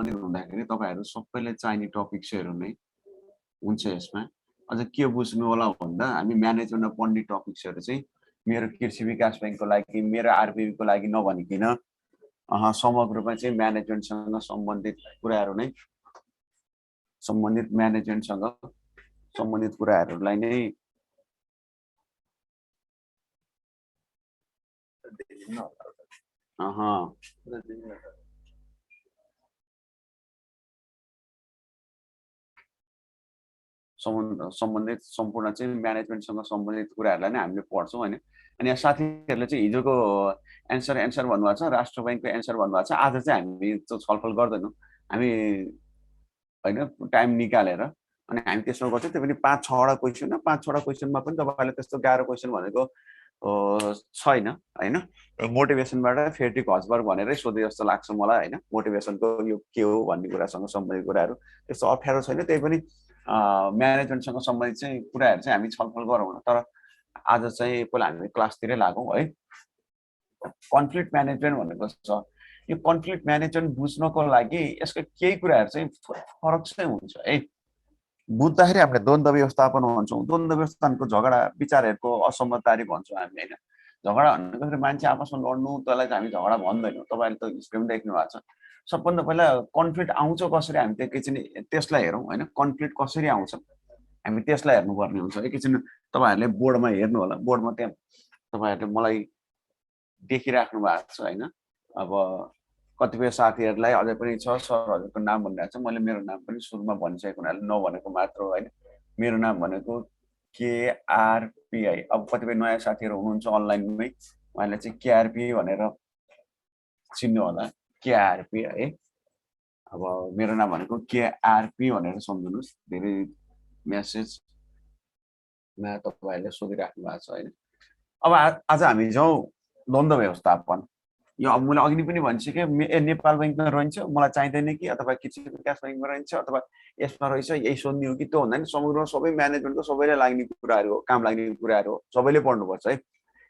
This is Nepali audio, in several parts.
सम्बन्धित हुँदाखेरि तपाईहरु सबैले चाहिने टपिक्सहरु नै हुन्छ यसमा। अझ के बुझ्नु होला भन्दा हामी म्यानेजमेन्टमा पढ्ने टपिक्सहरु चाहिँ मेरो कृषि विकास बैंकको लागि, मेरो आरबीबी को लागि नभनिकिन समग्र रूपमा चाहिँ म्यानेजमेन्टसँग सम्बन्धित कुराहरु नै म्यानेजमेन्टसँग सम्बन्धित कुराहरुलाई नै सम्बन्धित सम्पूर्ण चाहिँ म्यानेजमेन्टसँग सम्बन्धित कुराहरुलाई नै हामीले पढ्छौं हैन। अनि यहाँ साथीहरुले चाहिँ हिजोको एन्सर भन्नुभएको छ, राष्ट्र बैंकको एन्सर भन्नुभएको छ। आज चाहिँ हामी त्यो छलफल गर्दैनौं। हामी हैन टाइम निकालेर अनि हामी त्यसमा गर्छौं। त्यो पनि 5-6 वटा क्वेशन हो। 5-6 वटा क्वेशनमा पनि तपाईहरुले त्यस्तो गाह्रो क्वेशन भनेको छैन हैन। मोटिभेसनबाट फेड्रिक हजबर्ग भनेरै सोधे जस्तो लाग्छ मलाई हैन। मोटिभेसनको यो के हो भन्ने कुरासँग सम्बन्धित कुराहरु त्यस्तो अप्ठ्यारो छैन। त्यही पनि म्यानेजमेन्टसँग सम्बन्धित चाहिँ कुराहरु चाहिँ हामी छलफल गरौँ न। तर आज चाहिँ पहिला हामी क्लासतिरै लागौं है। कन्फ्लिक्ट म्यानेजमेन्ट भनेको छ। यो कन्फ्लिक्ट म्यानेजमेन्ट बुझ्नको लागि यसको केही कुराहरु चाहिँ फरक चाहिँ हुन्छ है। बुझ्दाखेरि हामीले द्वन्द व्यवस्थापन भन्छौं। द्वन्द व्यवस्थापनको झगडा विचारहरुको असमझदारी भन्छौं हामी हैन। झगडा भन्दाखेरि मान्छे आपसमा लड्नु, त्यसलाई चाहिँ हामी झगडा भन्दैनौं। तपाईहरुले त स्क्रिन देख्नु भएको छ। सबभन्दा पहिला कन्फ्लिक्ट आउँछ कसरी हामी त्यसलाई हेरौं हैन। कन्फ्लिक्ट कसरी आउँछ हामी त्यसलाई हेर्नुपर्ने हुन्छ। एकैछिन तपाईहरुले बोर्डमा हेर्नु होला। बोर्डमा त्यहाँ तपाईहरुले मलाई देखिराख्नु भएको छ हैन। अब कतिपय साथीहरुलाई अझै पनि छ सरहरुको नाम भनिरहेको छ। मैले मेरो नाम पनि सुरुमा भनिसकेको हुनाले नभनेको मात्र हो हैन। मेरो नाम भनेको केआरपीआई। अब कतिपय नयाँ साथीहरु हुनुहुन्छ अनलाइनमै, उहाँले चाहिँ केआरपी भनेर चिन्नु होला। केआरपी है। अब मेरो नाम भनेको केआरपी भनेर सम्झनुस्। धेरै मेसेजमा तपाईहरुले सोधिराख्नु भएको छ हैन। अब आज हामी जाउँ द्वन्द व्यवस्थापन। यो अब मैले अघि पनि भनिसके नेपाल बैंकमा रहन्छ मलाई चाहिदैन कि अथवा कृषि विकास बैंकमा रहन्छ अथवा यसमा रहेछ यही सोध्ने हो कि त्यो भन्दा नि समग्रमा सबै म्यानेजमेन्टको सबैले लाग्ने कुराहरु हो, काम लाग्ने कुराहरु हो। सबैले पढ्नुपर्छ है।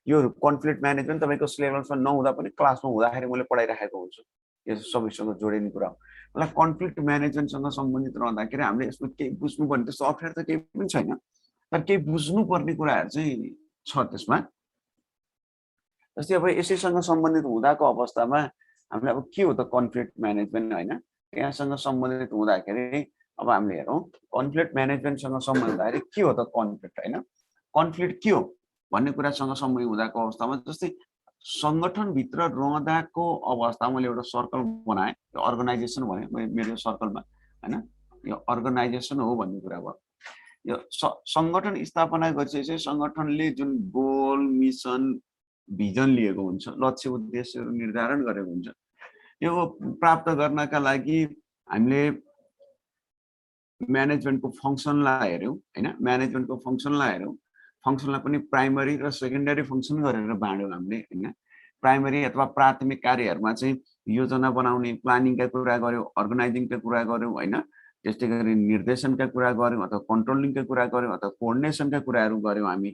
यो कन्फ्लिक्ट म्यानेजमेन्ट तपाईको सिलेबसमा नहुँदा पनि क्लासमा हुँदाखेरि मैले पढाइराखेको हुन्छु। यो सबैसँग जोडिने कुरा हो। मलाई कन्फ्लिक्ट म्यानेजमेन्टसँग सम्बन्धित रहँदाखेरि हामीले यसमा केही बुझ्नुपर्ने त्यस्तो अप्ठ्यारो त केही पनि छैन। तर केही बुझ्नुपर्ने कुराहरु चाहिँ छ त्यसमा। जस्तै अब यसैसँग सम्बन्धित हुँदाको अवस्थामा हामीले अब के हो त कन्फ्लिक्ट म्यानेजमेन्ट हैन। यहाँसँग सम्बन्धित हुँदाखेरि अब हामीले हेरौं कन्फ्लिक्ट म्यानेजमेन्टसँग सम्बन्धित हुँदाखेरि के हो त कन्फ्लिक्ट हैन। कन्फ्लिक्ट के हो भन्ने कुरासँग सम्बन्धित हुँदाको अवस्थामा जस्तै संगठन भित्र रहँदाको अवस्थामा मैले एउटा सर्कल बनाए। यो अर्गनाइजेसन भने मेरो सर्कलमा हैन। यो अर्गनाइजेसन हो भन्ने कुरा भयो। यो संगठन स्थापना गरेपछि संगठनले जुन गोल, मिसन, भिजन लिएको हुन्छ, लक्ष्य उद्देश्यहरु निर्धारण गरेको हुन्छ। यो प्राप्त गर्नका लागि हामीले म्यानेजमेन्टको फंक्सनलाई हेर्यौं हैन। म्यानेजमेन्टको फंक्सनलाई हेर्यौं। फंक्सनलाई पनि प्राइमरी र सेकेन्डरी फंक्सन गरेर बाँड्यौं हामीले हैन। प्राइमरी अथवा प्राथमिक कार्यहरुमा चाहिँ योजना बनाउने, प्लानिङका कुरा गर्यौं, अर्गनाइजिङका कुरा गर्यौं हैन। त्यस्तै गरी निर्देशनका कुरा गर्यौं अथवा कन्ट्रोलिङका कुरा गर्यौं अथवा कोअर्डिनेसनका कुराहरु गर्यौं हामी।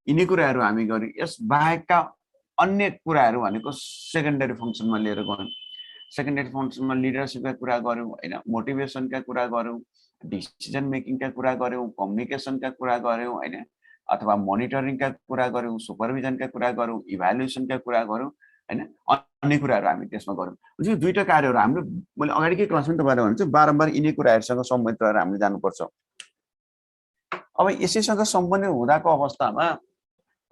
यिनी कुराहरु हामी गर्यौं। यस बाहेकका अन्य कुराहरु भनेको सेकेन्डरी फंक्सनमा लिएर गयौं। सेकेन्डरी फंक्सनमा लिडरशिपका कुरा गर्यौं हैन। मोटिभेसनका कुरा गर्यौं, डिसिजन मेकिङका कुरा गर्यौं, कम्युनिकेसनका कुरा गर्यौं हैन। अथवा मोनिटरिङका कुरा गर्यौं, सुपरभिजनका कुरा गर्यौं, इभ्यालुएसनका कुरा गर्यौं हैन। अन्य कुराहरु हामी त्यसमा गर्यौं। यो दुईटा कार्यहरु हामीले मैले अगाडिकै क्लासमा तपाईहरुलाई भन्छु बारम्बार यिनी कुराहरुसँग सम्बन्धित रहेर हामीले जानुपर्छ। अब यसैसँग सम्बन्धित हुँदाको अवस्थामा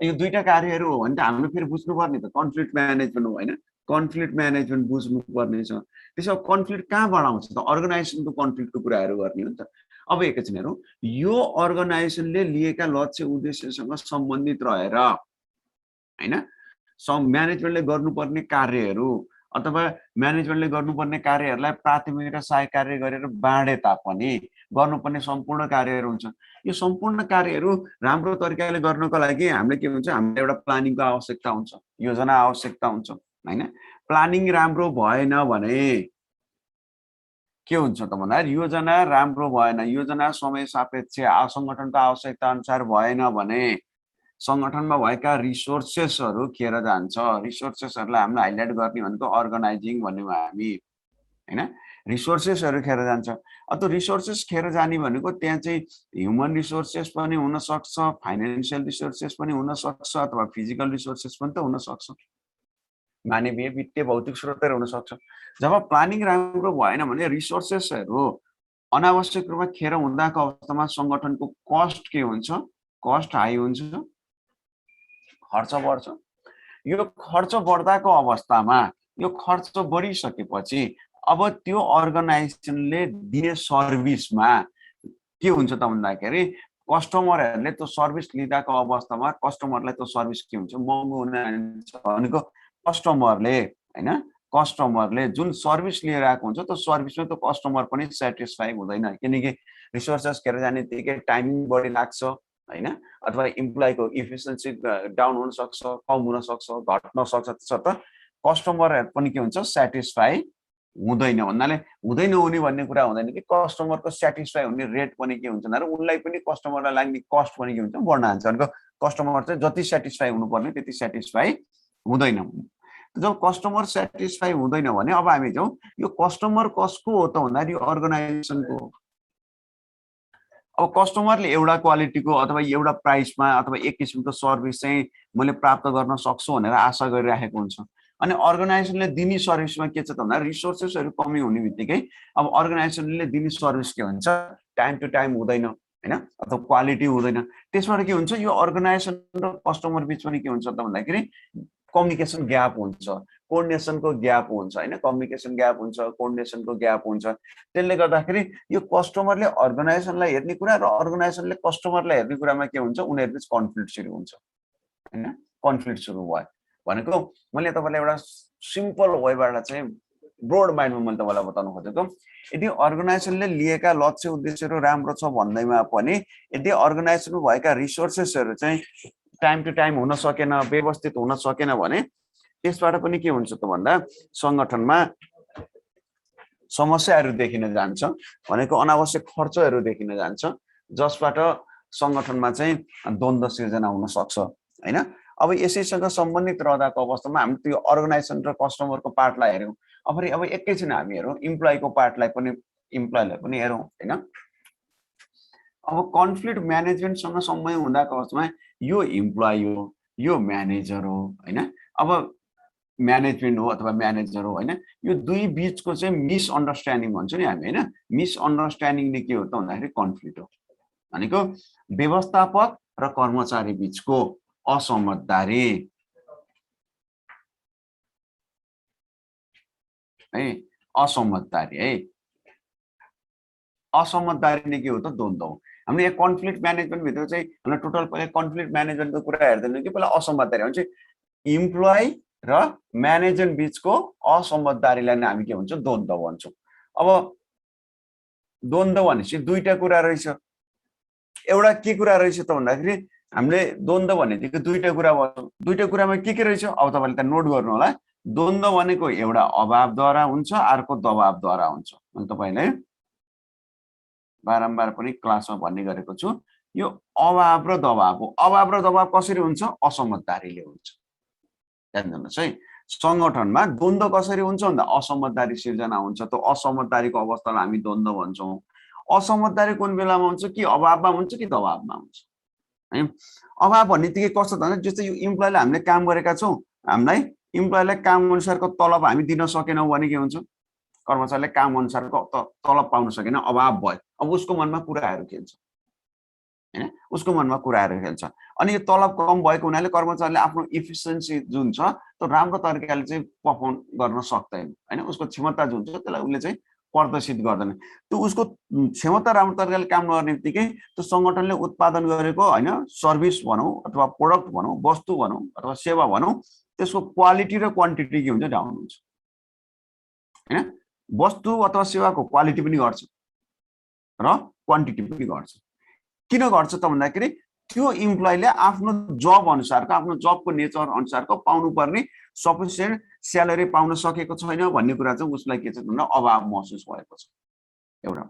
यो दुईटा कार्यहरु हो भने त हामीले फेरि बुझ्नुपर्ने त कन्फ्लिक्ट म्यानेजमेन्ट हो हैन। कन्फ्लिक्ट म्यानेजमेन्ट बुझ्नुपर्ने छ। त्यसो कन्फ्लिक्ट कहाँबाट आउँछ त? अर्गनाइजेसनको कन्फ्लिक्टको कुराहरु गर्ने हो नि त। अब एकैछिन हेरौं। यो अर्गनाइजेसनले लिएका लक्ष्य उद्देश्यसँग सम्बन्धित रहेर हैन म्यानेजमेन्टले गर्नुपर्ने कार्यहरु अथवा म्यानेजमेन्टले गर्नुपर्ने कार्यहरुलाई प्राथमिक र सहायक कार्य गरेर बाँडे तापनि गर्नुपर्ने सम्पूर्ण कार्यहरु हुन्छ। यो सम्पूर्ण कार्यहरु राम्रो तरिकाले गर्नको लागि हामीले के हुन्छ हामीले एउटा प्लानिङको आवश्यकता हुन्छ, योजना आवश्यकता हुन्छ हैन। प्लानिङ राम्रो भएन भने के हुन्छ त भन्दा योजना राम्रो भएन, योजना समय सापेक्ष संगठनको आवश्यकता अनुसार भएन भने संगठनमा भएका रिसोर्सेसहरु खेर जान्छ। रिसोर्सेसहरुलाई हामीले हाइलाइट गर्ने भनेको अर्गनाइजिङ भन्ने हामी हैन। रिसोर्सेसहरू खेर जान्छ। त्यो रिसोर्सेस खेर जाने भनेको त्यहाँ चाहिँ ह्युमन रिसोर्सेस पनि हुनसक्छ, फाइनेन्सियल रिसोर्सेस पनि हुनसक्छ, अथवा फिजिकल रिसोर्सेस पनि त हुनसक्छ, मानवीय वित्तीय भौतिक स्रोतहरू हुनसक्छ। जब प्लानिङ राम्रो भएन भने रिसोर्सेसहरू अनावश्यक रूपमा खेर हुँदाको अवस्थामा सङ्गठनको कस्ट के हुन्छ? कस्ट हाई हुन्छ, खर्च बढ्छ। यो खर्च बढ्दाको अवस्थामा यो खर्च बढिसकेपछि अब त्यो अर्गनाइजेसनले दिने सर्भिसमा के हुन्छ त भन्दाखेरि कस्टमरहरूले त्यो सर्भिस लिँदाको अवस्थामा कस्टमरलाई त्यो सर्भिस के हुन्छ? महँगो हुन भनेको कस्टमरले हैन, कस्टमरले जुन सर्भिस लिएर आएको हुन्छ त्यो सर्भिसमा त्यो कस्टमर पनि सेटिस्फाई हुँदैन, किनकि रिसोर्सेस खेर जानेबित्तिकै टाइमिङ बढी लाग्छ हैन, अथवा इम्प्लोइको इफिसियन्सी डाउन हुन सक्छ, कम हुन सक्छ, घट्न सक्छ, त्यसर्थ कस्टमरहरू पनि के हुन्छ? सेटिस्फाई हुँदैन। भन्नाले हुँदैन हुने भन्ने कुरा हुँदैन कि कस्टमरको सेटिस्फाई हुने रेट पनि के हुन्छ भन्दा उनलाई पनि कस्टमरलाई लाग्ने कस्ट पनि के हुन्छ? बढ्न जान्छ। भनेको कस्टमर चाहिँ जति सेटिस्फाई हुनुपर्ने त्यति सेटिस्फाई हुँदैन। जब कस्टमर सेटिस्फाई हुँदैन भने अब हामी जाउँ यो कस्टमर कसको हो त भन्दाखेरि यो अर्गनाइजेसनको हो। अब कस्टमरले एउटा क्वालिटीको अथवा एउटा प्राइसमा अथवा एक किसिमको सर्भिस चाहिँ मैले प्राप्त गर्न सक्छु भनेर आशा गरिराखेको हुन्छ। अनि अर्गनाइजेसनले दिने सर्भिसमा के छ त भन्दा रिसोर्सेसहरू कमी हुने बित्तिकै अब अर्गनाइजेसनले दिने सर्भिस के हुन्छ? टाइम टु टाइम हुँदैन हैन, अथवा क्वालिटी हुँदैन। त्यसबाट के हुन्छ? यो अर्गनाइजेसन र कस्टमर बिच पनि के हुन्छ त भन्दाखेरि कम्युनिकेसन ग्याप हुन्छ, कोअर्डिनेसनको ग्याप हुन्छ हैन, कम्युनिकेसन ग्याप हुन्छ, कोअर्डिनेसनको ग्याप हुन्छ। त्यसले गर्दाखेरि यो कस्टमरले अर्गनाइजेसनलाई हेर्ने कुरा र अर्गनाइजेसनले कस्टमरलाई हेर्ने कुरामा के हुन्छ? उनीहरुबीच कन्फ्लिक्ट सुरु हुन्छ हैन, कन्फ्लिक्ट सुरु भयो भनेको मैले तपाईलाई एउटा सिम्पल वेबाट चाहिँ ब्रोड माइन्डमा मैले तपाईलाई बताउन खोजेको, यदि अर्गनाइजेसनले लिएका लक्ष्य उद्देश्यहरू राम्रो छ भन्दैमा पनि यदि अर्गनाइजेसनमा भएका रिसोर्सेसहरू चाहिँ टाइम टु टाइम हुन सकेन, व्यवस्थित हुन सकेन भने त्यसबाट पनि के हुन्छ त भन्दा संगठनमा समस्याहरू देखिन जान्छ, भनेको अनावश्यक खर्चहरू देखिन जान्छ, जसबाट संगठनमा चाहिँ द्वन्द्व सिर्जना हुन सक्छ हैन। अब यसैसँग सम्बन्धित रहदाको अवस्थामा हामी त्यो अर्गनाइजेसन र कस्टमरको पार्टलाई हेर्यौं। अब एकैछिन हामी हेरौं इम्प्लोइको पार्टलाई पनि, इम्प्लोइलाई पनि हेरौं हैन। अब कन्फ्लिक्ट म्यानेजमेन्टसँग सम्बन्ध हुँदाको अवस्थामा यो इम्प्लोइ हो, यो म्यानेजर हो हैन। अब म्यानेजमेन्ट हो अथवा म्यानेजर हो हैन, यो दुई बीचको चाहिँ मिसअन्डरस्ट्यान्डिङ भन्छ नि हामी हैन। मिसअन्डरस्ट्यान्डिङले के हो त भन्दाखेरि कन्फ्लिक्ट हो, भनेको व्यवस्थापक र कर्मचारी बीचको असमझदारी है, असमझदारी है, असमझदारीले के हो त द्वन्द्व हो। हामीले यहाँ कन्फ्लिक्ट म्यानेजमेन्ट भित्र चाहिँ हामीले टोटल पहिला कन्फ्लिक्ट म्यानेजमेन्टको कुरा हेर्दैनौँ कि पहिला असमझदारी हुन्छ इम्प्लोइ र म्यानेजर बीचको असमझदारीलाई नै हामी के भन्छौँ? द्वन्द्व भन्छौँ। अब द्वन्द्व भनेपछि दुईटा कुरा रहेछ, एउटा के कुरा रहेछ त भन्दाखेरि हामीले द्वन्द्व भनेको दुईटा कुरा भन्छौँ। दुईटा कुरामा के रहेछ अब तपाईले त नोट गर्नु होला। द्वन्द्व भनेको एउटा अभावद्वारा हुन्छ, अर्को दबावद्वारा हुन्छ। मैले तपाईलाई बारम्बार पनि क्लासमा भन्ने गरेको छु, यो अभाव र दबाव हो। अभाव र दबाव कसरी हुन्छ? असमझदारीले हुन्छ। ध्यान दिनुहोस् है, संगठनमा द्वन्द्व कसरी हुन्छ भन्दा असमझदारी सिर्जना हुन्छ। त्यो असमझदारीको अवस्थालाई हामी द्वन्द्व भन्छौँ। असमझदारी कुन बेलामा हुन्छ? कि अभावमा हुन्छ कि दबावमा हुन्छ है। अभाव भन्नेबित्तिकै कस्तो त जस्तै यो इम्प्लोइलाई हामीले काम गरेका छौँ, हामीलाई इम्प्लोइलाई काम अनुसारको तलब हामी दिन सकेनौँ भने के हुन्छ? कर्मचारीले काम अनुसारको तलब पाउन सकेन, अभाव भयो। अब उसको मनमा कुराहरू खेल्छ हैन, उसको मनमा कुराहरू खेल्छ। अनि यो तलब कम भएको हुनाले कर्मचारीले आफ्नो इफिसियन्सी जुन छ त्यो राम्रो तरिकाले चाहिँ परफर्म गर्न सक्दैन हैन। उसको क्षमता जुन छ त्यसलाई उसले चाहिँ प्रदर्शित गर्दैन। त्यो उसको क्षमता राम्रो तरिकाले काम नगर्ने बित्तिकै त्यो संगठनले उत्पादन गरेको हैन सर्भिस भनौँ अथवा प्रोडक्ट भनौँ, वस्तु भनौँ अथवा सेवा भनौँ, त्यसको क्वालिटी र क्वान्टिटी के हुन्छ? डाउन हुन्छ हैन। वस्तु अथवा सेवाको क्वालिटी पनि घट्छ र क्वान्टिटी पनि घट्छ। किन घट्छ त भन्दाखेरि त्यो इम्प्लोइले आफ्नो जब अनुसारको, आफ्नो जबको नेचर अनुसारको पाउनुपर्ने सफिसिएन्ट स्यालेरी पाउन सकेको छैन भन्ने कुरा चाहिँ उसलाई के छ भन्दा अभाव महसुस भएको छ एउटा।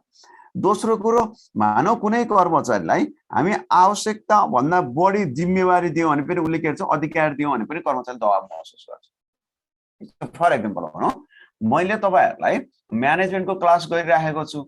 दोस्रो कुरो, मानव कुनै कर्मचारीलाई हामी आवश्यकता भन्दा बढी जिम्मेवारी दियौँ भने पनि उसले के गर्छ? अधिकार दियौँ भने पनि कर्मचारीले दबाव महसुस गर्छ। फर एक्जाम्पल भनौँ, मैले तपाईहरुलाई म्यानेजमेन्टको क्लास गरिराखेको छु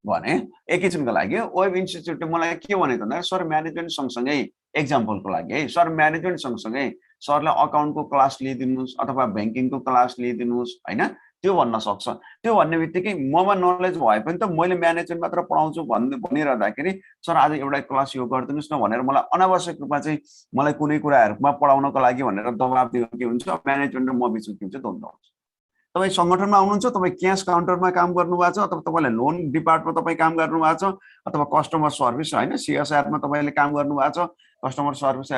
भने एकैछिनको लागि वेब इन्स्टिट्युटले मलाई के भनेको भन्दा सर म्यानेजमेन्ट सँगसँगै एक्जाम्पलको लागि है सर म्यानेजमेन्ट सँगसँगै सरलाई अकाउन्टको क्लास लिइदिनुस् अथवा बैंकिङको क्लास लिइदिनुस् हैन त्यो भन्न सक्छ त्यो भन्ने बित्तिकै ममा नलेज भए पनि त मैले म्यानेजमेन्ट मात्र पढाउँछु भनिरहँदाखेरि सर आज एउटा क्लास यो गरिदिनुस् न भनेर मलाई अनावश्यक रूपमा चाहिँ मलाई कुनै कुराहरुमा पढाउनको लागि भनेर दबाब दियो के हुन्छ म्यानेजमेन्ट र म बीचको के हुन्छ द्वन्द्व हुन्छ तपाई संगठनमा आउनुहुन्छ तपाई क्याश काउन्टरमा काम गर्नुभएको छ अथवा तपाईले लोन डिपार्टमेन्टमा तपाई काम गर्नुभएको छ अथवा कस्टमर सर्भिस हैन सीएसआर मा तपाईले काम गर्नुभएको छ कस्टमर सर्भिस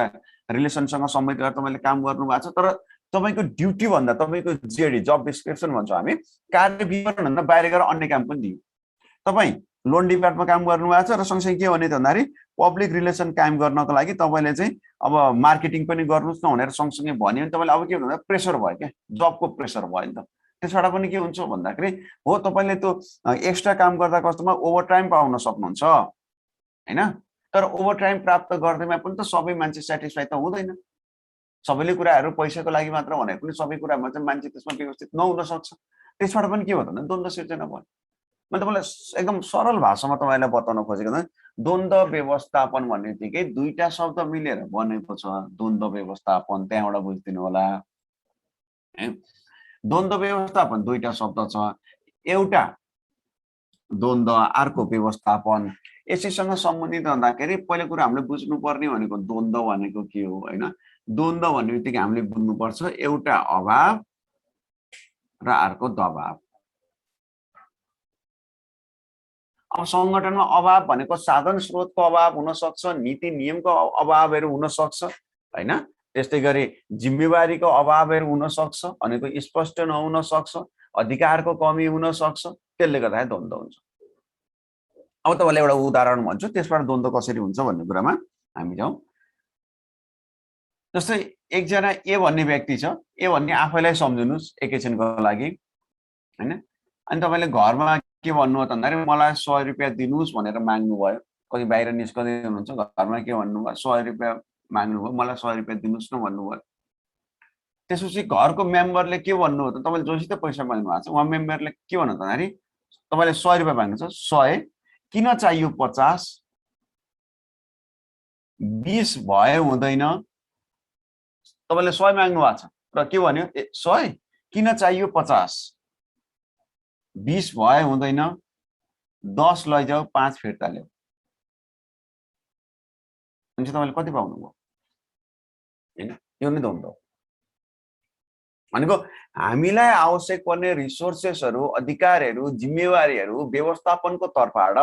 रिलेसनसँग सम्बन्धित गरेर तपाईले काम गर्नुभएको छ तर तपाईको ड्युटी भन्दा तपाईको जेडी जब डिस्क्रिप्सन भन्छ हामी कार्य विवरण भन्दा बाहिर गएर अन्य काम पनि दियो तपाई लोन डिपार्टमेन्टमा काम गर्नुभएको छ र सँगसँगै के भने त भन्दाखेरि पब्लिक रिलेसन काम गर्नको लागि तपाईले चाहिँ अब मार्केटिङ पनि गर्नुस् न भनेर सँगसँगै भन्यो भने तपाईले अब के भन्दा प्रेसर भयो के जबको प्रेसर भयो नि त त्यसबाट पनि के हुन्छ भन्दाखेरि हो तपाईले त्यो एक्स्ट्रा काम गर्दा कस्तोमा ओभरटाइम पाउन सक्नुहुन्छ हैन तर ओभरटाइम प्राप्त गर्दैमा पनि त सबै मान्छे स्याटिस्फाई त हुँदैन सबैले कुराहरु पैसाको लागि मात्र भने पनि सबै कुरामा चाहिँ मान्छे त्यसमा व्यवस्थित नहुन सक्छ त्यसबाट पनि के भयो त द्वन्द्व सिर्जना भयो मैले तपाईलाई एकदम सरल भाषामा तपाईलाई बताउन खोजेको त द्वन्द्व व्यवस्थापन भन्ने बित्तिकै दुईटा शब्द मिलेर बनेको छ द्वन्द्व व्यवस्थापन त्यहाँबाट बुझ्दिनु होला द्वन्द्व व्यवस्थापन दुईटा शब्द छ एउटा द्वन्द्व अर्को व्यवस्थापन यसैसँग सम्बन्धित हुँदाखेरि पहिलो कुरा हामीले बुझ्नु पर्ने भनेको द्वन्द्व भनेको के हो हैन द्वन्द्व भन्ने बित्तिकै हामीले बुझ्नु पर्छ एउटा अभाव र अर्को दबाव अब संगठनमा अभाव भनेको साधन स्रोतको अभाव हुन सक्छ नीति नियमको अभावहरु हुन सक्छ हैन त्यस्तै गरी जिम्मेवारीको अभावहरु हुन सक्छ अनेको स्पष्ट नहुन सक्छ अधिकारको कमी हुन सक्छ त्यसले गर्दा द्वन्द्व हुन्छ अब तपाईलाई एउटा उदाहरण भन्छु त्यसबाट द्वन्द्व कसरी हुन्छ भन्ने कुरामा हामी जाउँ जस्तै एकजना ए भन्ने व्यक्ति छ ए भन्ने आफैलाई सम्झिनुस् एकैछिनको लागि हैन अनि तपाईले घरमा के भन्नु त भन्दाखेरि मलाई 100 रुपैयाँ दिनुस् भनेर माग्नु भयो कति बाहिर निस्कदै हुनुहुन्छ घरमा के भन्नु भयो 100 रुपैयाँ माग्नु भयो मलाई 100 रुपैयाँ दिनुस् न भन्नु भयो त्यसपछि घरको मेम्बरले के भन्नु हो त तपाईले जोसित पैसा माग्नु भएको छ उहाँ मेम्बरले के भन्नु त भन्दाखेरि तपाईले 100 रुपैयाँ माग्नु छ 100 किन चाहियो 50 20 भयो हुँदैन तपाईले 100 माग्नु भएको छ र के भन्यो 100 किन चाहियो 50 20 भए हुँदैन 10 लैजाऊ 5 फिर्ता ल्याऊ अनि तपाईले कति पाउनु भयो हैन यो नै द्वन्द्व भनेको हामीलाई आवश्यक पर्ने रिसोर्सेसहरु अधिकारहरु जिम्मेवारीहरु व्यवस्थापनको तर्फबाट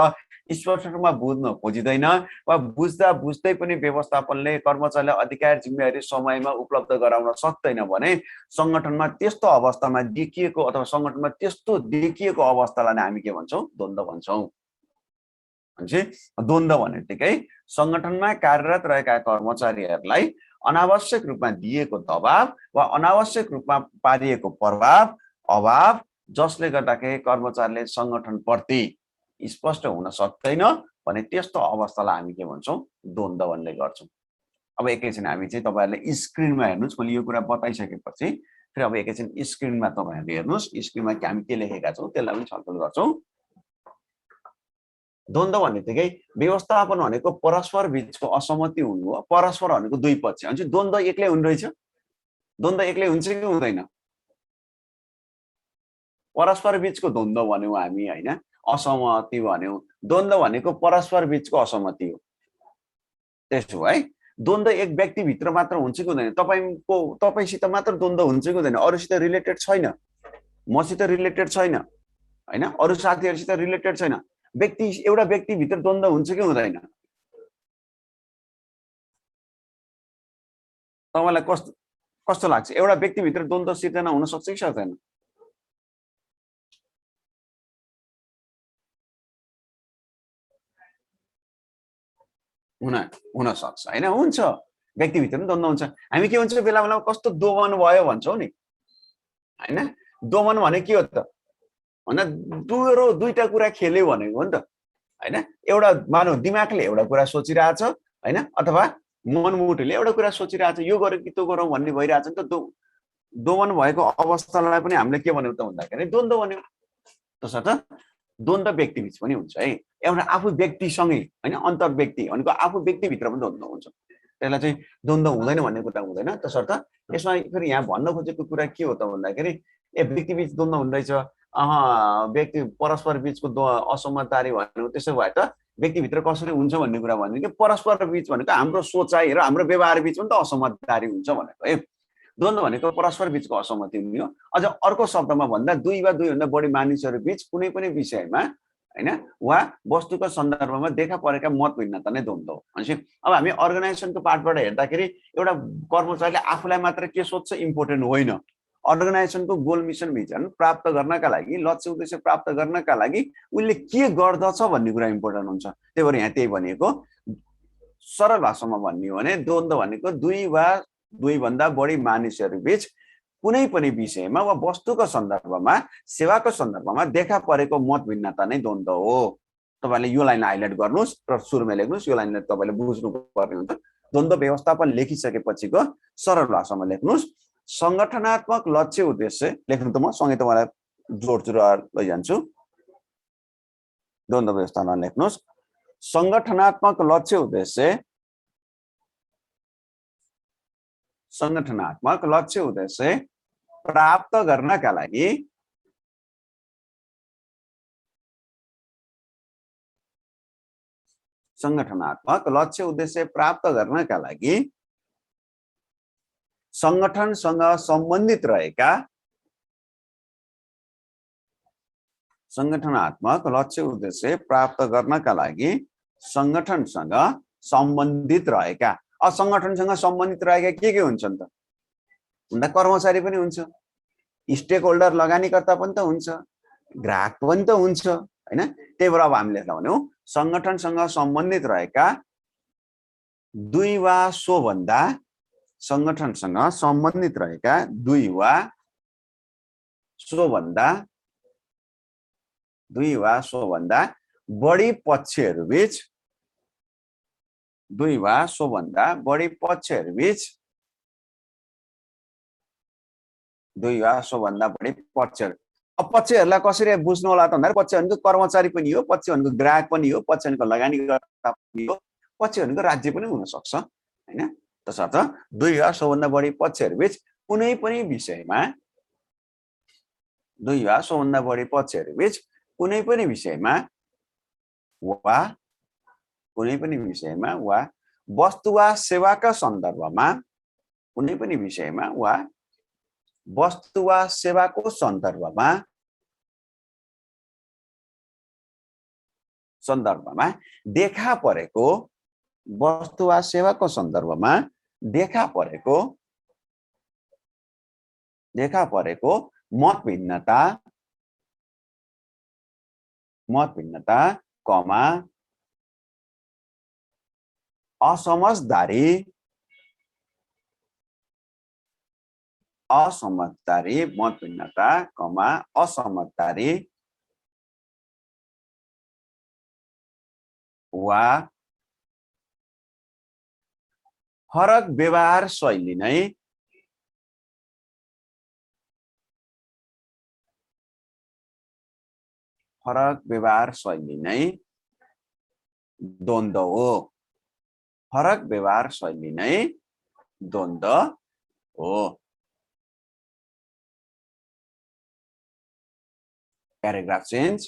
स्पष्ट रूपमा बुझ्न खोजिदैन वा बुझ्दा बुझ्दै पनि व्यवस्थापनले कर्मचारीलाई अधिकार जिम्मेवारी समयमा उपलब्ध गराउन सक्दैन भने संगठनमा त्यस्तो अवस्थामा देखिएको अथवा संगठनमा त्यस्तो देखिएको अवस्थालाई हामी के भन्छौं द्वन्द्व भन्छौं अनि द्वन्द्व भनेकै संगठनमा कार्यरत रहेका कर्मचारीहरूलाई अनावश्यक रूपमा दिएको दबाव वा अनावश्यक रूपमा पारिएको प्रभाव अभाव जसले गर्दाखेरि कर्मचारीले संगठन प्रति स्पष्ट हुन सक्दैन भने त्यस्तो अवस्थालाई हामी के भन्छौं द्वन्द्व भन्ने गर्छौं अब एकैछिन हामी चाहिँ तपाईहरुले स्क्रिनमा हेर्नुस् मैले यो कुरा बताइसकेपछि फेरि अब एकैछिन स्क्रिनमा तपाईहरुले हेर्नुस् स्क्रिनमा हामी के लेखेका छौं त्यसलाई पनि छलफल गर्छौं द्वन्द्व भन्नेबित्तिकै व्यवस्थापन भनेको परस्पर बीचको असहमति हुनु हो परस्पर भनेको दुई पक्ष अनि द्वन्द्व एक्लै हुन रहेछ द्वन्द्व एक्लै हुन्छ कि हुँदैन परस्पर बीचको द्वन्द्व भन्यौ हामी हैन असहमति भन्यौ द्वन्द्व भनेको परस्पर बीचको असहमति हो त्यसो है द्वन्द्व एक व्यक्ति भित्र मात्र हुन्छ कि हुँदैन तपाईसित मात्र द्वन्द्व हुन्छ कि हुँदैन अरूसित रिलेटेड छैन मसित रिलेटेड छैन हैन अरू साथीहरुसित रिलेटेड छैन एउटा व्यक्ति भित्र द्वन्द्व हुन्छ कि हुँदैन तपाईलाई कस्तो लाग्छ एउटा व्यक्ति भित्र द्वन्द्व सिर्जना हुन सक्छ कि सक्दैन हुन सक्छ हैन हुन्छ व्यक्ति भित्र पनि द्वन्द्व हुन्छ हामी के भन्छौं बेला बेलामा कस्तो दोमन भयो भन्छौं नि हैन दोमन भने के हो त भन्दा दुईटा कुरा खेल्यो भनेको हो नि त हैन एउटा मानव दिमागले एउटा कुरा सोचिरहेछ हैन अथवा मनमुटुले एउटा कुरा सोचिरहेछ यो गरे कि त्यो गरौँ भन्ने भइरहेछ नि त दोमन भएको अवस्थालाई पनि हामीले के भन्यौं त भन्दाखेरि द्वन्द्व भन्यौं। तसर्थ द्वन्द्व व्यक्ति बीच पनि हुन्छ है। एउटा आफू व्यक्तिसँगै हैन अन्तर व्यक्ति भनेको आफू व्यक्तिभित्र पनि द्वन्द्व हुन्छ। त्यसलाई चाहिँ द्वन्द्व हुँदैन भन्ने कुरा हुँदैन। तसर्थ यसमा फेरि यहाँ भन्न खोजेको कुरा के हो त भन्दाखेरि व्यक्ति बीच द्वन्द्व हुँदैछ व्यक्ति परस्पर बीचको असमझदारी भन्नु त्यसो भए त व्यक्तिभित्र कसरी हुन्छ भन्ने कुरा भनेको परस्पर बीच भनेको हाम्रो सोचाइ र हाम्रो व्यवहार बीच पनि त असमझदारी हुन्छ भनेको है। द्वन्द्व भनेको परस्पर बीचको असहमति हुने हो। अझ अर्को शब्दमा भन्दा दुई वा दुईभन्दा बढी मानिसहरू बीच कुनै पनि विषयमा हैन वा वस्तुको सन्दर्भमा देखा परेका मत भिन्नता नै द्वन्द्व हो। भनेपछि अब हामी अर्गनाइजेसनको पार्टबाट हेर्दाखेरि एउटा कर्मचारीले आफूलाई मात्र के सोच्छ इम्पोर्टेन्ट होइन। अर्गनाइजेसनको गोल मिसन भिजन प्राप्त गर्नका लागि लक्ष्य उद्देश्य प्राप्त गर्नका लागि उले के गर्दछ भन्ने कुरा इम्पोर्टेन्ट हुन्छ। त्यही भएर यहाँ त्यही भनिएको सरल भाषामा भन्ने हो भने द्वन्द्व भनेको दुई वा दुई भन्दा बढी मानिसहरू बीच कुनै पनि विषयमा वा वस्तुको सन्दर्भमा सेवाको सन्दर्भमा देखा परेको मत भिन्नता नै द्वन्द्व हो। तपाईले यो लाइन हाइलाइट गर्नुस् र सुरुमा लेख्नुस्। यो लाइनले तपाईले बुझ्नु पर्ने हुन्छ। द्वन्द्व व्यवस्थापन लेखिसकेपछिको सरल भाषामा लेख्नुस्। संगठनात्मक लक्ष्य उद्देश्य लेख्नु त म सँगै तपाईलाई जोड्छु र लैजान्छु। द्वन्द्व व्यवस्थापन लेख्नुस्। संगठनात्मक लक्ष्य उद्देश्य संगठनात्मक लक्ष्य उद्देश्य प्राप्त गर्नका लागि संगठनात्मक लक्ष्य उद्देश्य प्राप्त गर्नका लागि संगठनसँग सम्बन्धित रहेका संगठनात्मक लक्ष्य उद्देश्य प्राप्त गर्नका लागि संगठनसँग सम्बन्धित रहेका संगठनसँग सम्बन्धित रहेका के हुन्छन् त भन्दा कर्मचारी पनि हुन्छ, स्टेक होल्डर लगानीकर्ता पनि त हुन्छ, ग्राहक पनि त हुन्छ हैन। त्यही भएर अब हामीले भन्यौ संगठनसँग सम्बन्धित रहेका दुई वा सो भन्दा संगठनसँग सम्बन्धित रहेका दुई वा सो भन्दा बढी पक्षहरू बीच दुई वा सो भन्दा बढी पक्षहरू बीच दुई वा सो भन्दा बढी पक्षहरू अब पक्षहरूलाई कसरी बुझ्नु होला त भन्दाखेरि पक्ष भनेको कर्मचारी पनि हो, पक्ष भनेको ग्राहक पनि हो, पक्ष भनेको लगानीकर्ता पनि हो, पक्ष भनेको राज्य पनि हुन सक्छ हैन। तसर्थ दुई वा सो भन्दा बढी पक्षहरू बीच कुनै पनि विषयमा दुई वा सो भन्दा बढी पक्षहरू बीच कुनै पनि विषयमा वा वस्तु वा सेवाका सन्दर्भमा कुनै पनि विषयमा वा वस्तु वा सेवाको सन्दर्भमा देखा परेको वस्तु वा सेवाको सन्दर्भमा देखा परेको मत भिन्नता कमा असमझदारी मत भिन्नता कमा असमझदारी वा फरक व्यवहार शैली नै द्वन्द्व हो। फरक व्यवहार शैली नै द्वन्द्व हो। Paragraph change.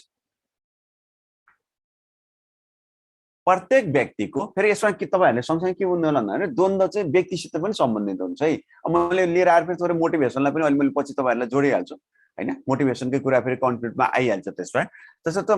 प्रत्येक व्यक्तिको फेरि यसमा के तपाईहरुले सँगसँगै के बुझ्नु होला भन्दाखेरि द्वन्द्व चाहिँ व्यक्तिसित पनि सम्बन्धित हुन्छ है। अब मैले लिएर आएर फेरि थोरै मोटिभेसनलाई पनि अलि मैले पछि तपाईहरुलाई जोडिहाल्छु हैन। मोटिभेसनकै कुरा फेरि कन्फ्लिक्टमा आइहाल्छ त्यसमा। त्यसर्थ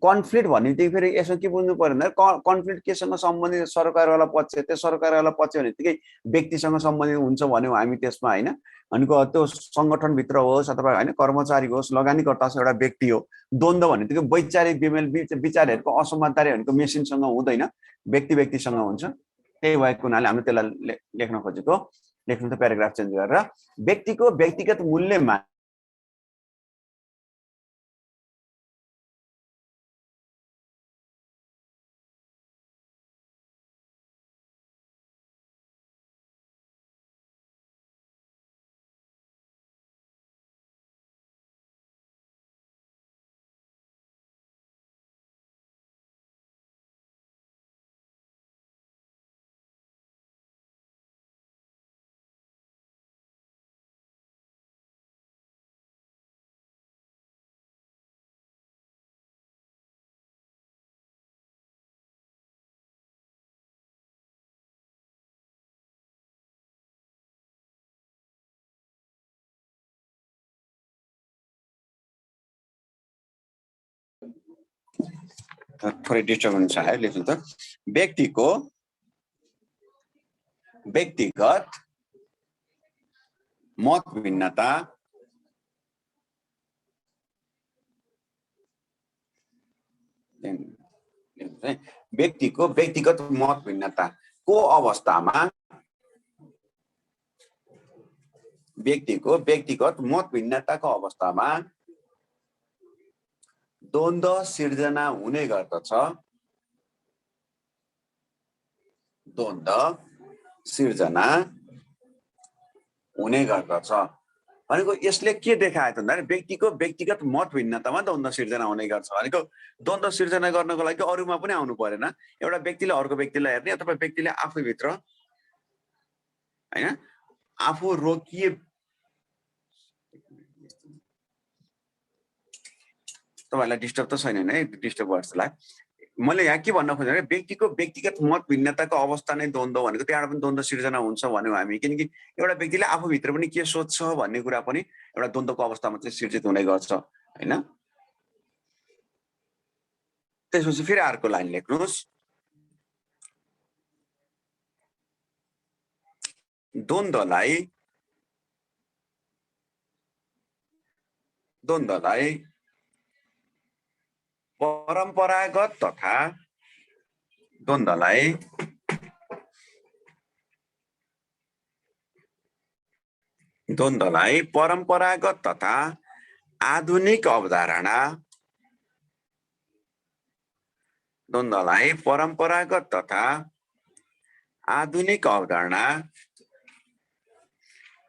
कन्फ्लिक्ट भन्नेबित्तिकै फेरि यसमा के बुझ्नु पर्यो भन्दाखेरि कन्फ्लिक्ट केसँग सम्बन्धित सरकारवाला पक्ष त्यो सरकारवाला पक्ष भनेबित्तिकै व्यक्तिसँग सम्बन्धित हुन्छ भन्यौ हामी त्यसमा हैन। भनेको त्यो संगठनभित्र होस् अथवा हैन कर्मचारी होस् लगानीकर्ता होस् एउटा व्यक्ति हो। द्वन्द्व भन्नेबित्तिकै वैचारिक विचारहरूको असमझदारी भनेको मेसिनसँग हुँदैन, व्यक्तिसँग हुन्छ। त्यही भएको हुनाले हामीले त्यसलाई लेख्न खोजेको लेख्नु त प्याराग्राफ चेन्ज गरेर व्यक्तिको व्यक्तिगत मूल्यमा थोरै डिस्टर्बेन्स आयो, लेख्नु त। व्यक्तिको व्यक्तिगत मत भिन्नता व्यक्तिको व्यक्तिगत मत भिन्नताको अवस्थामा व्यक्तिको व्यक्तिगत मत भिन्नताको अवस्थामा द्वन्द्व सिर्जना हुने गर्दछ। द्वन्द्व सिर्जना हुने गर्दछ भनेको यसले के देखायो त भन्दा व्यक्तिको व्यक्तिगत मत भिन्नतामा द्वन्द्व सिर्जना हुने गर्छ भनेको द्वन्द्व सिर्जना गर्नको लागि अरूमा पनि आउनु परेन। एउटा व्यक्तिले अर्को व्यक्तिलाई हेर्ने अथवा व्यक्तिले आफैभित्र हैन आफू रोकिए तपाईहरुलाई डिस्टर्ब त छैन है, डिस्टर्ब गर्छलाई। मैले यहाँ के भन्न खोजेँ व्यक्तिको व्यक्तिगत मत भिन्नताको अवस्था नै द्वन्द्व भनेको त्यहाँबाट पनि द्वन्द्व सिर्जना हुन्छ भन्यौँ हामी, किनकि एउटा व्यक्तिले आफूभित्र पनि के सोच्छ भन्ने कुरा पनि एउटा द्वन्द्वको अवस्थामा चाहिँ सिर्जित हुने गर्छ हैन। त्यसपछि फेरि अर्को लाइन लेख्नुस्। द्वन्द्वलाई परम्परागत तथा द्वन्द्वलाई परम्परागत तथा आधुनिक अवधारणा द्वन्द्वलाई परम्परागत तथा आधुनिक अवधारणा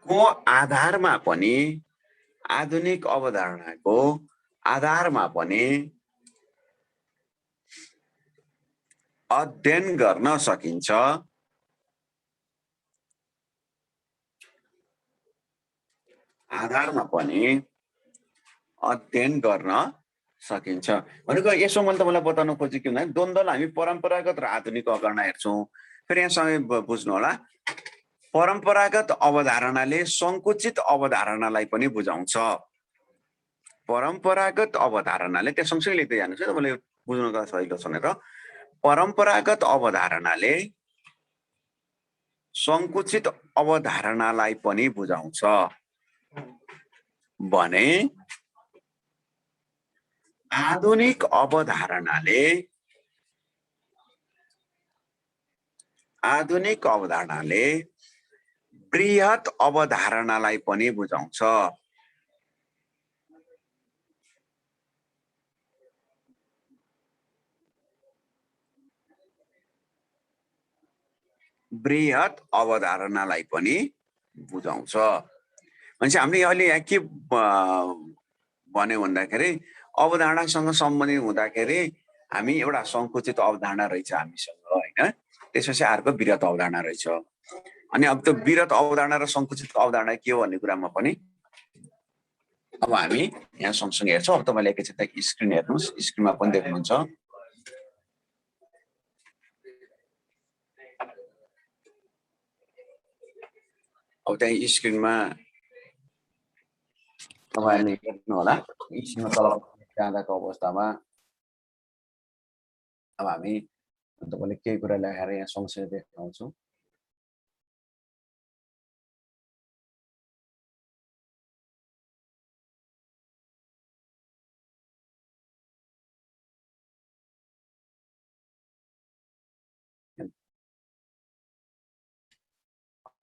को आधारमा पनि आधुनिक अवधारणाको आधारमा पनि अध्ययन गर्न सकिन्छ। आधारमा पनि अध्ययन गर्न सकिन्छ भनेको यसो मैले तपाईलाई बताउन खोजेँ के भन्दा द्वन्द्वलाई हामी परम्परागत र आधुनिक अवधारणा हेर्छौं। फेरि यहाँसँगै बुझ्नु होला, परम्परागत अवधारणाले संकुचित अवधारणालाई पनि बुझाउँछ। परम्परागत अवधारणाले त्यो सँगसँगै लेख्दै जानुहोस् है तपाईले बुझ्नुको सजिलो छ भनेर। परम्परागत अवधारणाले संकुचित अवधारणालाई पनि बुझाउँछ भने आधुनिक अवधारणाले बृहत अवधारणालाई पनि बुझाउँछ। बृहत अवधारणालाई पनि बुझाउँछ भनेपछि हामीले अहिले यहाँ के भन्यो भन्दाखेरि अवधारणासँग सम्बन्धित हुँदाखेरि हामी एउटा संकुचित अवधारणा रहेछ हामीसँग हैन। त्यसपछि अर्को बृहत अवधारणा रहेछ। अनि अब त्यो बृहत अवधारणा र संकुचित अवधारणा के हो भन्ने कुरामा पनि अब हामी यहाँ सँगसँगै हेर्छौँ। अब तपाईले एकैचोटि स्क्रिन हेर्नुस्, स्क्रिनमा पनि देख्नुहुन्छ। अब त्यही स्क्रिनमा तपाईहरुले हेर्नु होला, स्क्रिनमा तल जाँदाको अवस्थामा अब हामी तपाईले केही कुरा लेखेर यहाँ सँगसँगै देखाउँछौँ।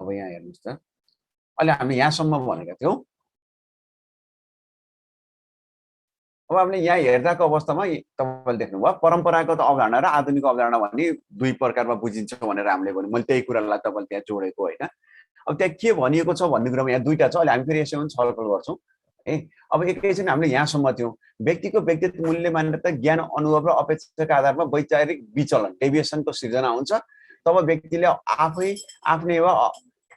अब यहाँ हेर्नुस् त, अहिले हामी यहाँसम्म भनेका थियौँ। अब हामीले यहाँ हेर्दाको अवस्थामा तपाईले देख्नुभयो परम्परागत अवधारणा र आधुनिक अवधारणा भन्ने दुई प्रकारमा बुझिन्छ भनेर हामीले भन्यौँ। मैले त्यही कुरालाई तपाईले त्यहाँ जोडेको हैन। अब त्यहाँ के भनिएको छ भन्ने कुरामा यहाँ दुईटा छ। अहिले हामी फेरि यसैमा छलफल गर्छौँ है। अब एकैछिन हामीले यहाँसम्म थियौँ, व्यक्तिको व्यक्तित्व मूल्य मान्यता ज्ञान अनुभव र अपेक्षाका आधारमा वैचारिक विचलन डेभिएसनको सिर्जना हुन्छ। तब व्यक्तिले आफै आफ्नै वा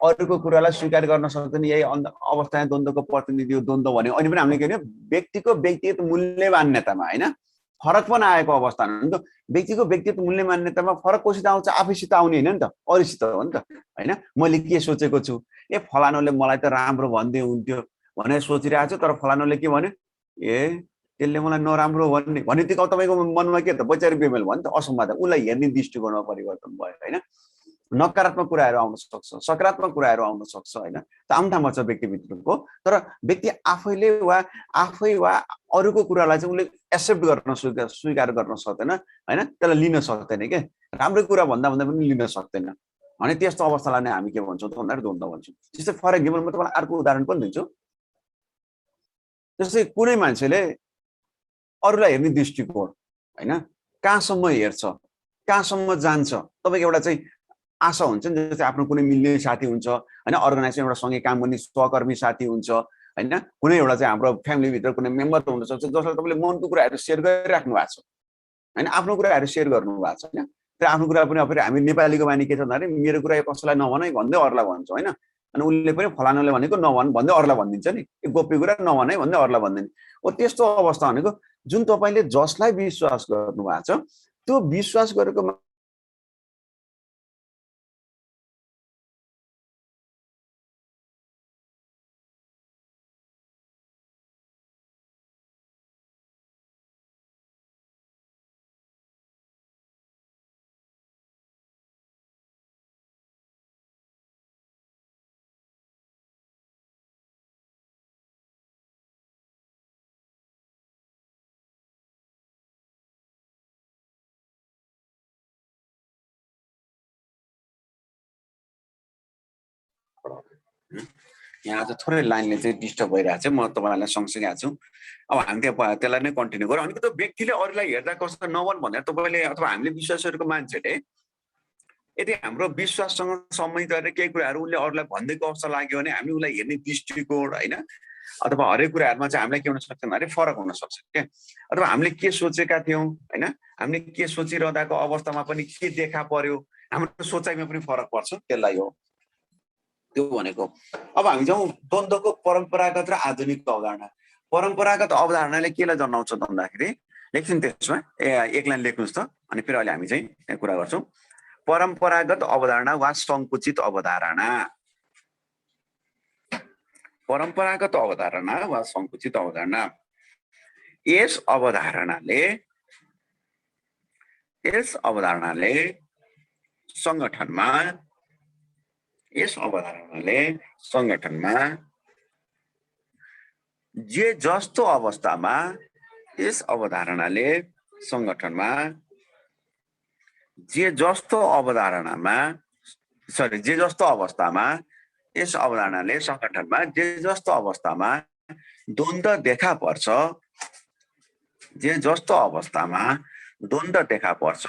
अरूको कुरालाई स्वीकार गर्न सक्दैन। यही अवस्थामा द्वन्द्वको प्रतिनिधि हो द्वन्द्व भन्यो। अनि पनि हामीले के भन्यो व्यक्तिको व्यक्तिगत मूल्य मान्यतामा हैन फरक पनि आएको अवस्था हो नि त। व्यक्तिको व्यक्तिगत मूल्य मान्यतामा फरक कोसित आउँछ, आफैसित आउने हैन नि त, अरूसित हो नि त हैन। मैले के सोचेको छु, ए फलानुले मलाई त राम्रो भन्दै हुन्थ्यो भनेर सोचिरहेको छु, तर फलानुले के भन्यो, ए त्यसले मलाई नराम्रो भन्ने भनेदेखि तपाईँको मनमा के त वैचारिक बेमेल भयो नि त, असम्वाद, उसलाई हेर्ने दृष्टिकोणमा परिवर्तन भयो होइन। नकारात्मक कुराहरू आउन सक्छ, सकारात्मक कुराहरू आउन सक्छ होइन, तामझाम छ व्यक्तिभित्रको। तर व्यक्ति आफैले वा अरूको कुरालाई चाहिँ उसले एक्सेप्ट गर्न स्वीकार गर्न सक्दैन होइन, त्यसलाई लिन सक्दैन के, राम्रो कुरा भन्दा पनि लिन सक्दैन भने त्यस्तो अवस्थालाई नै हामी के भन्छौँ त भन्दाखेरि द्वन्द्व भन्छौँ। जस्तै फर एक्जाम्पल म तपाईँलाई अर्को उदाहरण पनि दिन्छु। जस्तै कुनै मान्छेले अरूलाई हेर्ने दृष्टिकोण होइन, कहाँसम्म हेर्छ, कहाँसम्म जान्छ, तपाईँको एउटा चाहिँ आशा हुन्छ नि। जस्तै आफ्नो कुनै मिल्ने साथी हुन्छ होइन, अर्गनाइजेसन एउटा सँगै काम गर्ने सहकर्मी साथी हुन्छ होइन, कुनै एउटा चाहिँ हाम्रो फ्यामिलीभित्र कुनै मेम्बर हुनसक्छ जसलाई तपाईँले मनको कुराहरू सेयर गरिराख्नु भएको छ होइन, आफ्नो कुराहरू सेयर गर्नु भएको छ होइन। तर आफ्नो कुरा पनि अब फेरि हामी नेपालीको बानी के छ भन्दाखेरि मेरो कुरा कसैलाई नभन है भन्दै अरूलाई भन्छ होइन, अनि उसले पनि फलानाले भनेको नभन भन्दै अरूलाई भनिदिन्छ नि, यो गोप्य कुरा नभन है भन्दै अरूलाई भनिदिने हो। त्यस्तो अवस्था भनेको जुन तपाईँले जसलाई विश्वास गर्नुभएको छ त्यो विश्वास गरेको यहाँ चाहिँ थोरै लाइनले चाहिँ डिस्टर्ब भइरहेको छ, म तपाईँहरूलाई सँगसँगै आएको छु। अब हामी त्यसलाई नै कन्टिन्यू गरौँ। अनि त्यो व्यक्तिले अरूलाई हेर्दा कस्तो नभन भनेर तपाईँले अथवा हामीले विश्वास गरेको मान्छेले यदि हाम्रो विश्वाससँग सम्बन्धित गरेर केही कुराहरू उसले अरूलाई भनिदिएको अवस्था लाग्यो भने हामी उसलाई हेर्ने दृष्टिकोण होइन अथवा हरेक कुराहरूमा चाहिँ हामीलाई के हुन सक्छ भन्दाखेरि फरक हुन सक्छ क्या। अथवा हामीले के सोचेका थियौँ होइन, हामीले के सोचिरहँदाको अवस्थामा पनि के देखा पर्यो, हाम्रो सोचाइमा पनि फरक पर्छ। त्यसलाई हो त्यो भनेको। अब हामी जाउँ द्वन्द्वको परम्परागत र आधुनिक अवधारणा। परम्परागत अवधारणाले केलाई जनाउँछ भन्दाखेरि लेख्छौँ त्यसमा एक लाइन लेख्नुहोस् त, अनि फेरि अहिले हामी चाहिँ कुरा गर्छौँ। परम्परागत अवधारणा वा संकुचित अवधारणा। परम्परागत अवधारणा वा संकुचित अवधारणा। यस अवधारणाले संगठनमा जे जस्तो अवस्थामा यस अवधारणाले संगठनमा जे जस्तो अवस्थामा यस अवधारणाले संगठनमा जे जस्तो अवस्थामा द्वन्द्व देखा पर्छ, जे जस्तो अवस्थामा द्वन्द्व देखा पर्छ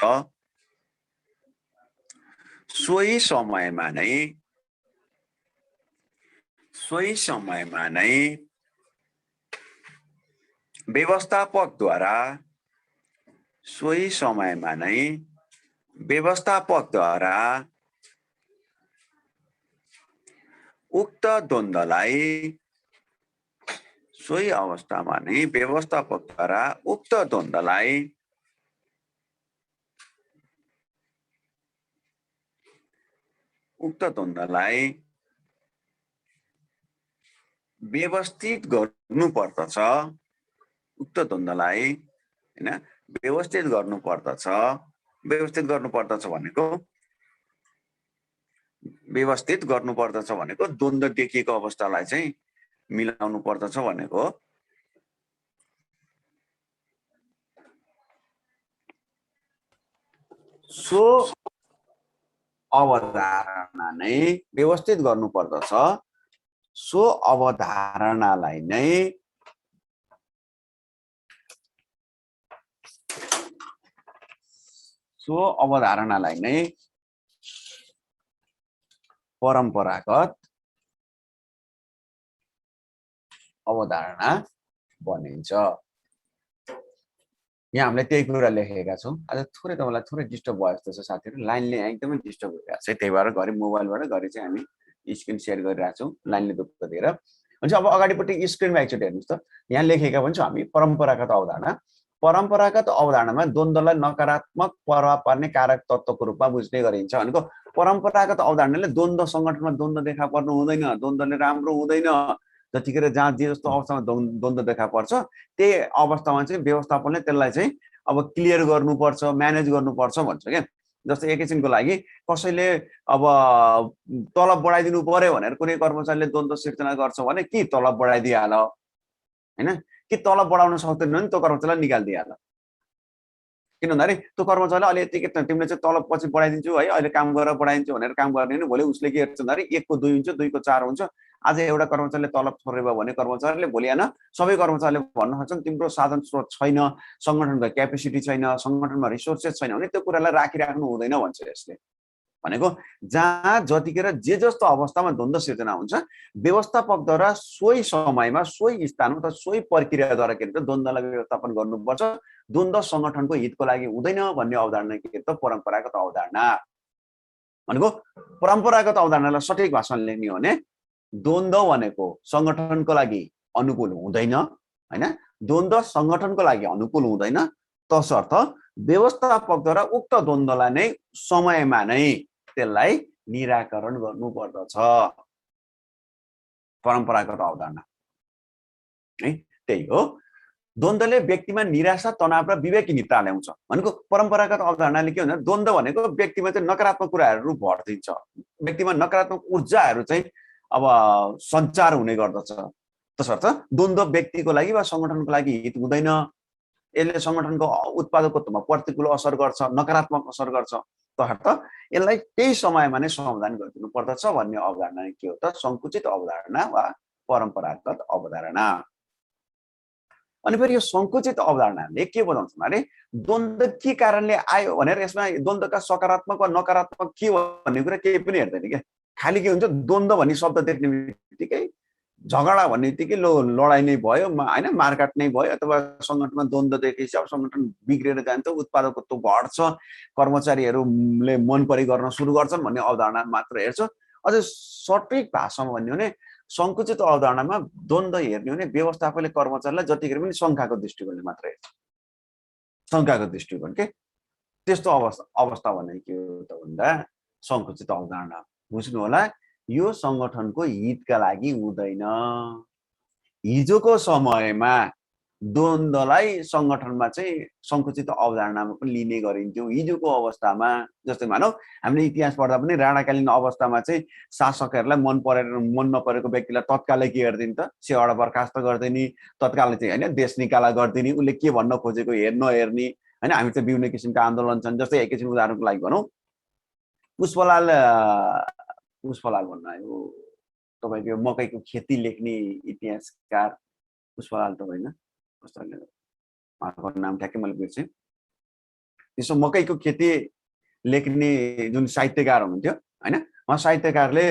सोही समयमा नै व्यवस्थापकद्वारा उक्त द्वन्द्वलाई सोही अवस्थामा नै व्यवस्थापकद्वारा उक्त द्वन्द्वलाई व्यवस्थित गर्नुपर्दछ। उक्त द्वन्द्वलाई हैन व्यवस्थित गर्नुपर्दछ। व्यवस्थित गर्नुपर्दछ भनेको द्वन्द्व देखिएको अवस्थालाई चाहिँ मिलाउनु पर्दछ भनेको। सो अवधारणा नै व्यवस्थित गर्नुपर्दछ। सो अवधारणालाई नै परम्परागत अवधारणा भनिन्छ। यहाँ हामीले त्यही कुरा लेखेका छौँ। आज थोरै तपाईँलाई थोरै डिस्टर्ब भयो जस्तो छ साथीहरू, लाइनले एकदमै डिस्टर्ब भइरहेको छ, त्यही भएर घरि मोबाइलबाट घरि चाहिँ हामी स्क्रिन सेयर गरिरहेको छौँ लाइनले दुःख दिएर। हुन्छ अब अगाडिपट्टि स्क्रिनमा एकचोटि हेर्नुहोस् त, यहाँ लेखेका पनि छौँ हामी परम्परागत अवधारणा। परम्परागत अवधारणामा द्वन्द्वलाई नकारात्मक प्रभाव पार्ने कारक तत्त्वको रूपमा बुझ्ने गरिन्छ भनेको। परम्परागत अवधारणाले द्वन्द्व सङ्गठनमा द्वन्द्व देखा पर्नु हुँदैन, द्वन्द्वले राम्रो हुँदैन जतिखेर जहाँ जे जस्तो अवस्थामा द्वन्द्व देखा पर्छ त्यही अवस्थामा चाहिँ व्यवस्थापनले त्यसलाई चाहिँ अब क्लियर गर्नुपर्छ, म्यानेज गर्नुपर्छ भन्छ क्या। जस्तै एकैछिनको लागि कसैले अब तलब बढाइदिनु पर्यो भनेर कुनै कर्मचारीले द्वन्द्व सिर्जना गर्छ भने कि तलब बढाइदिइहाल हैन, कि तलब बढाउन सक्दैन भने त्यो कर्मचारीलाई निकालिदिइहाल। किन भन्दाखेरि त्यो कर्मचारीलाई अहिले यतिकै तिमीले चाहिँ तलब पछि बढाइदिन्छु है, अहिले काम गरेर बढाइदिन्छु भनेर काम गर्ने भने भोलि उसले के हेर्छ भन्दाखेरि 1 को 2 हुन्छ, 2 को 4 हुन्छ। आज एउटा कर्मचारीले तलब छोडेर भयो भने कर्मचारीले भोलि हैन सबै कर्मचारीले भन्न सक्छन् तिम्रो साधन स्रोत छैन, संगठनको क्यापेसिटी छैन, संगठनमा रिसोर्सेस छैन भने त्यो कुरालाई राखिराख्नु हुँदैन भन्छ यसले। भनेको जहाँ जतिखेर जे जस्तो अवस्थामा द्वन्द्व सिर्जना हुन्छ व्यवस्थापकद्वारा सोही समयमा सोही स्थानमा अथवा सोही प्रक्रियाद्वारा के भन्छ द्वन्द्वलाई व्यवस्थापन गर्नुपर्छ। द्वन्द्व संगठनको हितको लागि हुँदैन भन्ने अवधारणा के त परम्परागत अवधारणा। भनेको परम्परागत अवधारणालाई सठिक भाषामा लेख्ने हो भने द्वन्द्व भनेको संगठनको लागि अनुकूल हुँदैन हैन, द्वन्द्व संगठनको लागि अनुकूल हुँदैन तसर्थ व्यवस्थापकद्वारा उक्त द्वन्द्वलाई नै समयमा नै त्यसलाई निराकरण गर्नुपर्दछ। परम्परागत अवधारणा है त्यही हो। द्वन्द्वले व्यक्तिमा निराशा, तनाव र विवेकहीनता ल्याउँछ। भनेको परम्परागत अवधारणाले के भन्छ द्वन्द्व भनेको व्यक्तिमा चाहिँ नकारात्मक कुराहरू भर दिन्छ, व्यक्तिमा नकारात्मक ऊर्जाहरू चाहिँ अब सञ्चार हुने गर्दछ। तसर्थ द्वन्द्व व्यक्तिको लागि वा संगठनको लागि हित हुँदैन। यसले संगठनको उत्पादकत्वमा प्रतिकूल असर गर्छ, नकारात्मक असर गर्छ। तसर्थ यसलाई त्यही समयमा नै समाधान गरिदिनु पर्दछ भन्ने अवधारणा के हो त संकुचित अवधारणा वा परम्परागत अवधारणा। अनि फेरि यो संकुचित अवधारणाले के बताउँछ भने द्वन्द्व के कारणले आयो भनेर यसमा द्वन्द्वका सकारात्मक वा नकारात्मक के हो भन्ने कुरा केही पनि हेर्दैन क्या। खालि के हुन्छ द्वन्द्व भन्ने शब्द देख्ने बित्तिकै झगडा भन्ने बित्तिकै लडाइँ नै भयो हैन, मारकाट नै भयो अथवा संगठनमा द्वन्द्व देखेपछि अब संगठन बिग्रेर जान्छ, उत्पादकत्व घट्छ, कर्मचारीहरूले मन परी गर्न सुरु गर्छन् भन्ने अवधारणा मात्र हेर्छ। अझ सठिक भाषामा भन्ने हो भने संकुचित अवधारणामा द्वन्द्व हेर्ने हो भने व्यवस्थापकले कर्मचारीलाई जतिखेर पनि शङ्काको दृष्टिकोणले मात्र हेर्छ, शङ्काको दृष्टिकोण के। त्यस्तो अवस्था भने के हो त भन्दा संकुचित अवधारणा। बुझ्नु होला, यो संगठनको हितका लागि हुँदैन। हिजोको समयमा द्वन्द्वलाई संगठनमा चाहिँ संकुचित अवधारणामा पनि लिने गरिन्थ्यो हिजोको अवस्थामा। जस्तै मानौ हामीले इतिहास पढ्दा पनि राणाकालीन अवस्थामा चाहिँ शासकहरूलाई मन नपरेको व्यक्तिलाई तत्कालै के गरिदिने त सेवाबाट बर्खास्त गरिदिने, तत्कालै चाहिँ हैन देश निकाला गरिदिने, उसले के भन्न खोजेको नहेर्ने हैन। हामी चाहिँ विभिन्न किसिमका आन्दोलन छन्। जस्तै एकैछिन उदाहरणको लागि भनौँ पुष्पलाल भन्न आयो तपाईको मकैको खेती लेख्ने इतिहासकार पुष्पलाल त होइन, उहाँको नाम ठ्याक्कै मैले बिर्सेँ। त्यसो मकैको खेती लेख्ने जुन साहित्यकार हुनुहुन्थ्यो हैन, उहाँ साहित्यकारले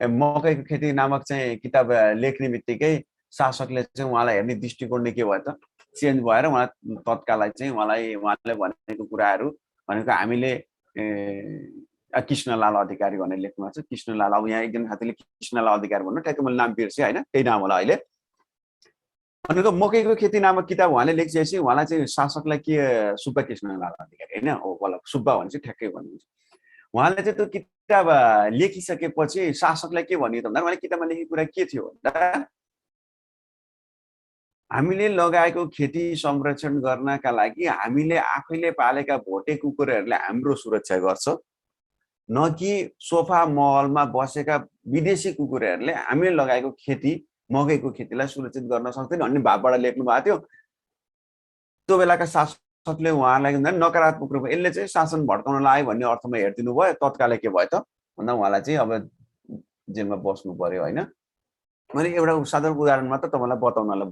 मकैको खेती नामक चाहिँ किताब लेख्ने बित्तिकै शासकले चाहिँ उहाँलाई हेर्ने दृष्टिकोण नै के भयो त चेन्ज भएर उहाँ तत्कालै चाहिँ उहाँले भनेको कुराहरू भनेको हामीले कृष्णलाल अधिकारी भनेर लेख्नु भएको छ। कृष्णलाल, अब यहाँ एकजना साथीले कृष्णलाल अधिकारी भन्नु ठ्याक्कै मैले नाम बिर्सेँ हैन, त्यही नाम होला अहिले। भनेको मकैको खेती नामक किताब उहाँले लेखिसकेपछि उहाँलाई चाहिँ शासकलाई के सुब्बा कृष्णलाल अधिकारी हैन हो सुब्बा भनेपछि ठ्याक्कै भन्नुहुन्छ। उहाँले चाहिँ त्यो किताब लेखिसकेपछि शासकलाई के भन्यो त भन्दा उहाँले किताबमा लेखेको कुरा के थियो भन्दा हामीले लगाएको खेती संरक्षण गर्नका लागि हामीले आफैले पालेका भोटे कुकुरहरूले हाम्रो सुरक्षा गर्छ, न कि सोफा महलमा बसेका विदेशी कुकुरहरूले हामीले लगाएको खेती मकैको खेतीलाई सुरक्षित गर्न सक्दैन भन्ने भावबाट लेख्नु भएको थियो। त्यो बेलाका शासकले उहाँलाई नकारात्मक रूपमा यसले चाहिँ शासन भड्काउन लाग्यो भन्ने अर्थमा हेरिदिनु भयो। तत्कालै के भयो त भन्दा उहाँलाई चाहिँ अब जेलमा बस्नु पर्यो हैन। मैले एउटा साधारण उदाहरण मात्र तपाईँलाई बताउनलाई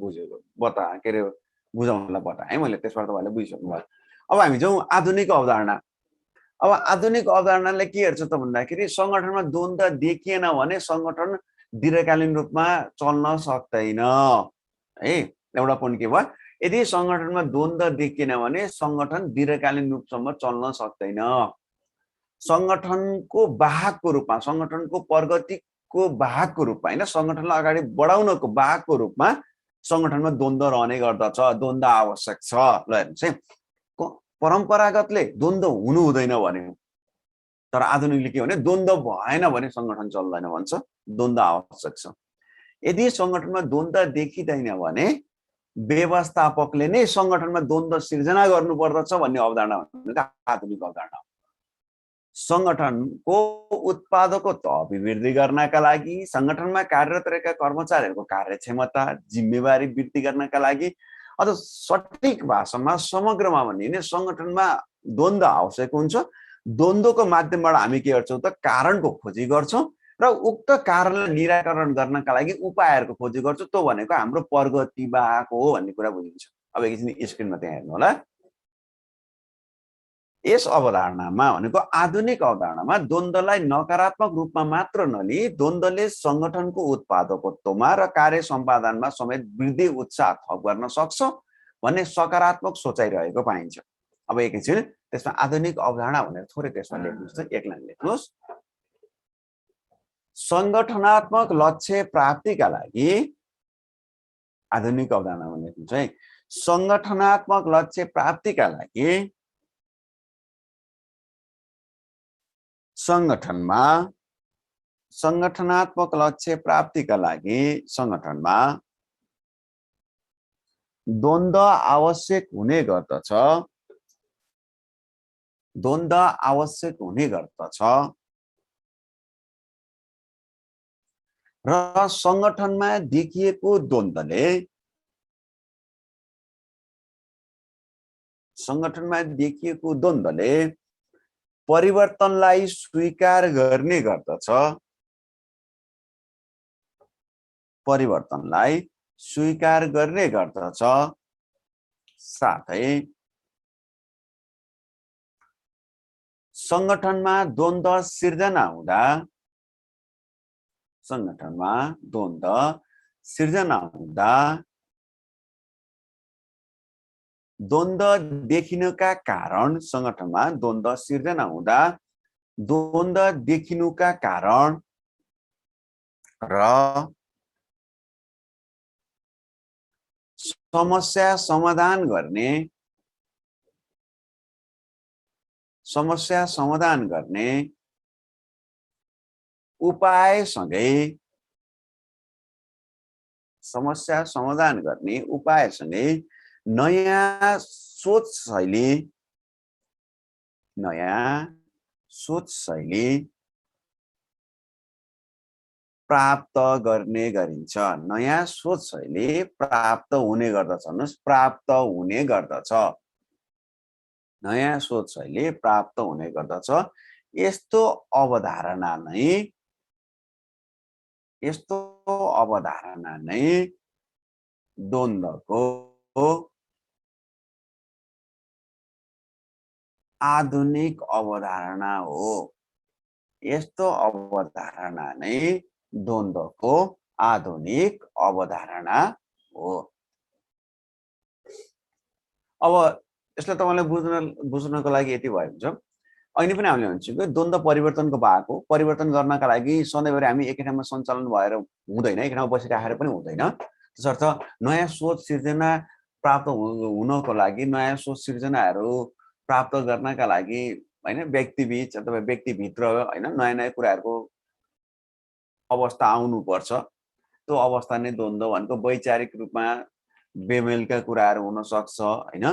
बुझाउनलाई बताएँ मैले, त्यसबाट तपाईँले बुझिसक्नु भयो। अब हामी जाउँ आधुनिक अवधारणा। अब आधुनिक अवधारणाले के हेर्छ त भन्दाखेरि संगठनमा द्वन्द्व देखिएन भने संगठन दीर्घकालीन रूपमा चल्न सक्दैन है। एउटा पोइन्ट के भयो, यदि संगठनमा द्वन्द्व देखिएन भने संगठन दीर्घकालीन रूपसम्म चल्न सक्दैन। संगठनको वाहकको रूपमा, संगठनको प्रगतिको वाहकको रूपमा हैन, संगठनलाई अगाडि बढाउनको वाहकको रूपमा संगठनमा द्वन्द्व रहने गर्दछ, द्वन्द्व आवश्यक छ। ल हेर्नुहोस् है, परम्परागतले द्वन्द्व हुनु हुँदैन भन्यो, तर आधुनिकले के भने द्वन्द्व भएन भने संगठन चल्दैन भन्छ, द्वन्द्व आवश्यक छ। यदि संगठनमा द्वन्द्व देखिँदैन भने व्यवस्थापकले नै संगठनमा द्वन्द्व सिर्जना गर्नुपर्दछ भन्ने अवधारणा भनेको आधुनिक अवधारणा हो। संगठनको उत्पादकत्व अभिवृद्धि गर्नका लागि, संगठनमा कार्यरत रहेका कर्मचारीहरूको कार्यक्षमता जिम्मेवारी वृद्धि गर्नका लागि, अथवा सठिक भाषामा समग्रमा भनिने संगठनमा द्वन्द्व आवश्यक हुन्छ। द्वन्द्वको माध्यमबाट हामी के गर्छौँ त कारणको खोजी गर्छौँ र उक्त कारणलाई निराकरण गर्नका लागि उपायहरूको खोजी गर्छौँ। त्यो भनेको हाम्रो प्रगतिवाहको हो भन्ने कुरा बुझिन्छ। अब एकछिन स्क्रिनमा त्यहाँ हेर्नु होला। यस अवधारणामा भनेको आधुनिक अवधारणामा द्वन्द्वलाई नकारात्मक रूपमा मात्र नलिई द्वन्द्वले संगठनको उत्पादकत्वमा र कार्य सम्पादनमा समेत वृद्धि उत्साह थप गर्न सक्छ भन्ने सकारात्मक सोचाइ रहेको पाइन्छ। अब एकैछिन त्यसमा आधुनिक अवधारणा भनेर थोरै त्यसमा लेख्नुहोस् त, एक लाइन लेख्नुहोस्। संगठनात्मक लक्ष्य प्राप्तिका लागि आधुनिक अवधारणामा लेख्नुहोस् है। संगठनात्मक लक्ष्य प्राप्तिका लागि संगठनात्मक लक्ष्य प्राप्तिका लागि संगठनमा द्वन्द्व आवश्यक हुने गर्दछ। द्वन्द्व आवश्यक हुने गर्दछ र संगठनमा देखिएको द्वन्द्वले परिवर्तनलाई स्वीकार गर्ने गर्दछ। साथै संगठनमा द्वन्द्व सिर्जना हुँदा द्वन्द्व देखिनुका कारण र समस्या समाधान गर्ने उपायसँगै नयाँ सोच शैली प्राप्त गर्ने गरिन्छ। नयाँ सोच शैली प्राप्त हुने गर्दछ। नयाँ सोच शैली प्राप्त हुने गर्दछ। यस्तो अवधारणा नै द्वन्द्वको आधुनिक अवधारणा हो। यस्तो अवधारणा नै द्वन्द्वको आधुनिक अवधारणा हो। अब यसलाई तपाईलाई बुझ्नको लागि यति भयो हुन्छ। अहिले पनि हामीले भन्छौँ कि द्वन्द्व परिवर्तनको भाग हो। परिवर्तन गर्नका लागि सधैँभरि हामी एकै ठाउँमा सञ्चालन भएर हुँदैन, एकै ठाउँमा बसिराखेर पनि हुँदैन। त्यसर्थ नयाँ सोच सिर्जना प्राप्त हुनको लागि, नयाँ सोच सिर्जनाहरू प्राप्त गर्नका लागि हैन व्यक्तिबीच अथवा व्यक्तिभित्र हैन नयाँ नयाँ कुराहरूको अवस्था आउनुपर्छ। त्यो अवस्था नै द्वन्द्व भनेको वैचारिक रूपमा बेमेलका कुराहरू हुन सक्छ हैन,